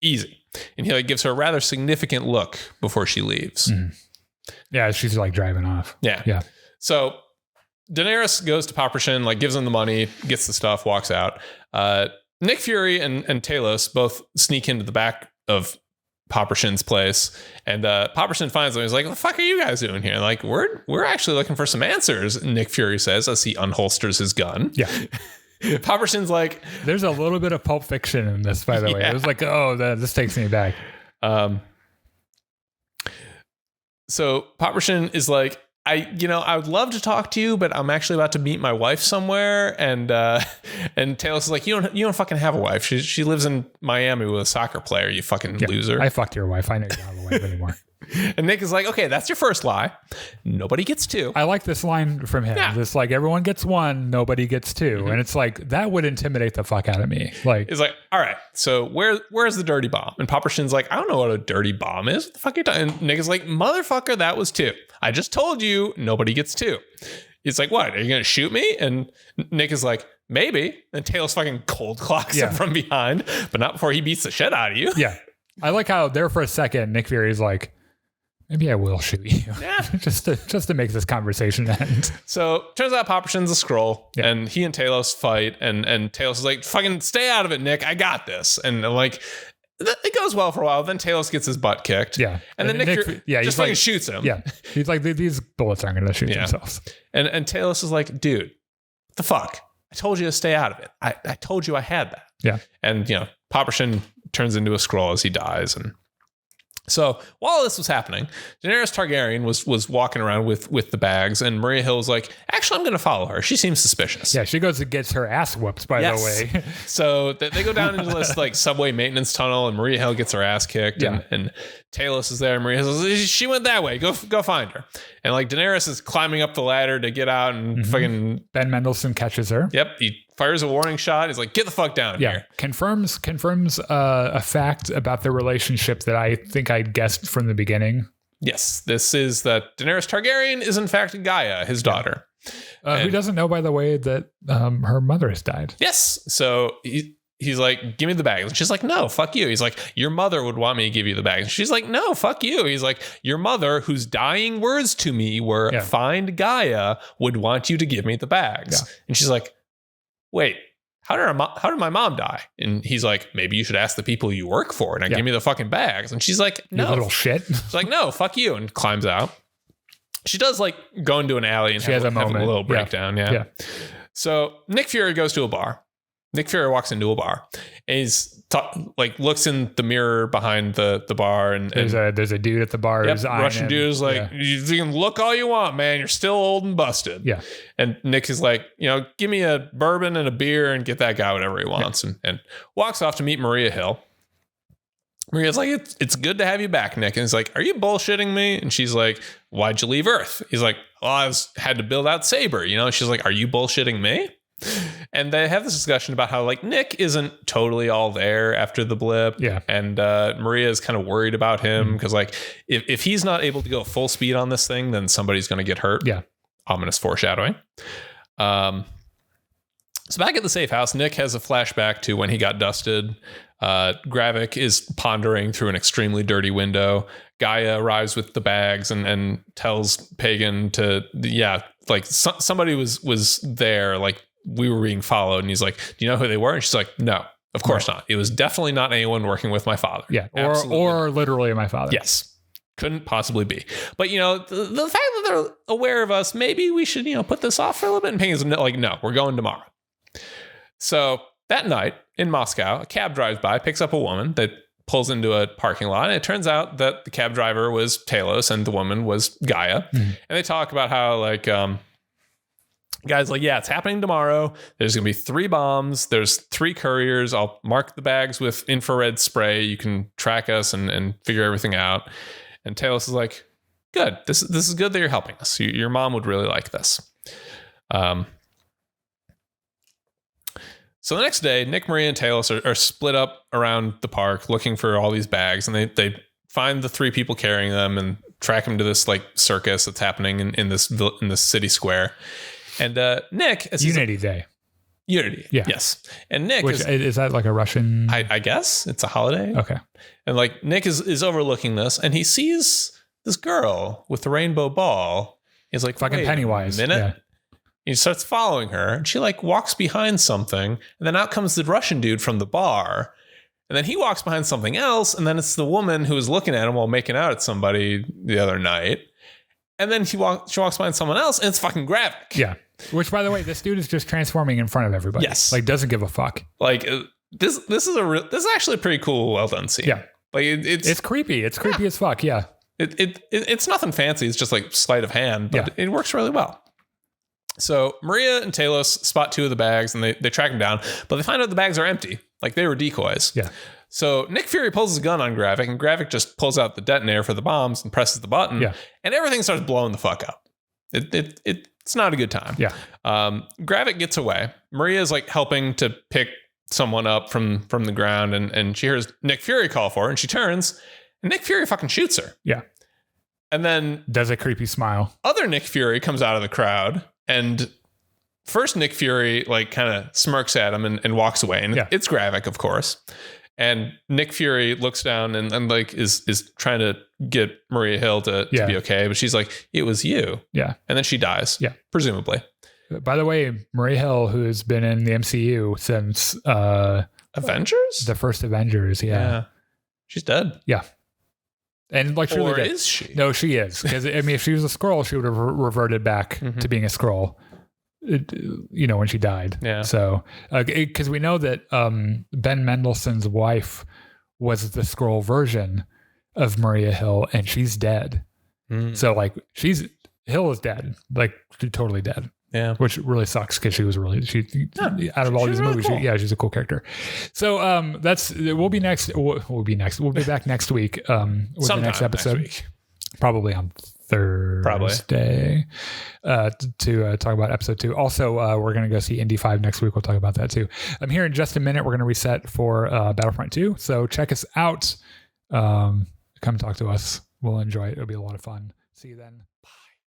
Easy. And he like gives her a rather significant look before she leaves. Yeah, she's like driving off. Yeah. So Daenerys goes to Paprician, like gives him the money, gets the stuff, walks out. Nick Fury and Talos both sneak into the back of Paprician's place, and Paprician finds them. He's like, "What the fuck are you guys doing here?" Like, we're actually looking for some answers. Nick Fury says as he unholsters his gun. Yeah. Paprician's like, there's a little bit of Pulp Fiction in this, by the way. It was like, this takes me back. So Paprician is like, I would love to talk to you, but I'm actually about to meet my wife somewhere. And Talos is like, you don't fucking have a wife. She lives in Miami with a soccer player, you fucking loser. I fucked your wife. I know you don't have a wife anymore. And Nick is like, okay, that's your first lie. Nobody gets two. I like this line from him. Yeah. It's like, everyone gets one, nobody gets two. And it's like, that would intimidate the fuck out of me. Like, it's like, all right, so where's the dirty bomb? And Paprician's like, I don't know what a dirty bomb is. What the fuck are you talking? And Nick is like, motherfucker, that was two. I just told you nobody gets two. It's like, what? Are you going to shoot me? And Nick is like, maybe. And Talos fucking cold clocks him from behind, but not before he beats the shit out of you. Yeah. I like how there for a second, Nick Fury's like, maybe I will shoot you. Yeah. just to make this conversation end. So turns out Paprician's a scroll, and he and Talos fight, and Talos is like, fucking stay out of it, Nick. I got this. And like, it goes well for a while. Then Talos gets his butt kicked. Yeah. And then Nick Fury just fucking shoots him. Yeah. He's like, these bullets aren't going to shoot themselves. And Talos is like, dude, what the fuck? I told you to stay out of it. I told you I had that. Yeah. And, Paprashin turns into a Skrull as he dies. And so while this was happening, Daenerys Targaryen was walking around with the bags, and Maria Hill was like, actually, I'm going to follow her. She seems suspicious. Yeah, she goes and gets her ass whooped, by the way. So they go down into this like subway maintenance tunnel, and Maria Hill gets her ass kicked, and Talos is there. And Maria Hill says, she went that way. Go find her. And like Daenerys is climbing up the ladder to get out, and fucking Ben Mendelsohn catches her. Yep, he fires a warning shot. He's like, get the fuck down here. Confirms a fact about their relationship that I think I guessed from the beginning. Yes, this is that Daenerys Targaryen is in fact Gaia, his daughter. Who doesn't know, by the way, that her mother has died. Yes. So he's like, give me the bags. And she's like, no, fuck you. He's like, your mother would want me to give you the bags. And she's like, no, fuck you. He's like, your mother, whose dying words to me were, find Gaia, would want you to give me the bags. Yeah. And she's like, wait, how did my mom die? And he's like, maybe you should ask the people you work for. And give me the fucking bags. And she's like, no. You little shit. She's like, no, fuck you. And climbs out. She does like go into an alley and have a little breakdown. Yeah. So Nick Fury goes to a bar. Nick Fury walks into a bar. And he's looks in the mirror behind the bar, and there's a dude at the bar. Yep, Russian dude is like, you can look all you want, man. You're still old and busted. Yeah. And Nick is like, give me a bourbon and a beer and get that guy whatever he wants, and walks off to meet Maria Hill. Maria's like, it's good to have you back, Nick. And he's like, are you bullshitting me? And she's like, why'd you leave Earth? He's like, well, I had to build out Saber. She's like, are you bullshitting me? And they have this discussion about how like Nick isn't totally all there after the blip. Yeah. And Maria is kind of worried about him because like if he's not able to go full speed on this thing, then somebody's going to get hurt. Yeah. Ominous foreshadowing. So back at the safe house, Nick has a flashback to when he got dusted. Gravik is pondering through an extremely dirty window. Gaia arrives with the bags and tells Pagan to, somebody was there, like we were being followed. And he's like, do you know who they were? And she's like, no, of course not. It was definitely not anyone working with my father. Yeah. Or literally my father. Yes. Couldn't possibly be. But, the fact that they're aware of us, maybe we should, put this off for a little bit. And Pagan's like, no, we're going tomorrow. So that night in Moscow, a cab drives by, picks up a woman that pulls into a parking lot. And it turns out that the cab driver was Talos and the woman was Gaia. And they talk about how like, guy's like, yeah, it's happening tomorrow. There's going to be 3 bombs. There's 3 couriers. I'll mark the bags with infrared spray. You can track us and figure everything out. And Talos is like, good. This is good that you're helping us. Your mom would really like this. So the next day, Nick, Maria, and Talos are split up around the park looking for all these bags, and they find the 3 people carrying them and track them to this like circus that's happening in this city square. And Nick, as Unity Day. Unity, yes. And Nick, is that like a Russian? I guess it's a holiday. Okay. And like Nick is overlooking this, and he sees this girl with the rainbow ball. He's like, fucking Pennywise. A minute. Yeah. He starts following her, and she like walks behind something, and then out comes the Russian dude from the bar, and then he walks behind something else, and then it's the woman who was looking at him while making out at somebody the other night, and then she walks behind someone else, and it's fucking Gravik. Yeah. Which, by the way, this dude is just transforming in front of everybody. Yes. Like, doesn't give a fuck. Like this is actually a pretty cool, well done scene. Yeah. Like it's creepy. It's creepy as fuck. Yeah. It's nothing fancy. It's just like sleight of hand, but it works really well. So Maria and Talos spot 2 of the bags, and they track them down, but they find out the bags are empty. Like they were decoys. Yeah. So Nick Fury pulls his gun on Gravik, and Gravik just pulls out the detonator for the bombs and presses the button. Yeah. And everything starts blowing the fuck up. It's not a good time. Yeah. Gravik gets away. Maria's like helping to pick someone up from the ground, and she hears Nick Fury call for her, and she turns, and Nick Fury fucking shoots her. Yeah. And then does a creepy smile. Other Nick Fury comes out of the crowd, and first Nick Fury like kind of smirks at him and walks away, and it's Gravik, of course. And Nick Fury looks down and like is trying to get Maria Hill to be okay, but she's like, it was you. Yeah. And then she dies. Yeah. Presumably. By the way, Maria Hill, who has been in the MCU since Avengers? The first Avengers, yeah. She's dead. Yeah. And like, or is she? No, she is. Because I mean, if she was a Skrull, she would have reverted back to being a Skrull. When she died. Yeah. So, because we know that Ben Mendelsohn's wife was the Skrull version of Maria Hill, and she's dead. So, like, Hill is dead. Like, she's totally dead. Yeah. Which really sucks because she was out of all these movies, cool. She's a cool character. So, we'll be back next week with the next episode. Next week. Probably on Thursday to talk about episode 2. Also, we're going to go see Indy 5 next week. We'll talk about that too. I'm here in just a minute. We're going to reset for Battlefront 2. So check us out. Come talk to us. We'll enjoy it. It'll be a lot of fun. See you then. Bye.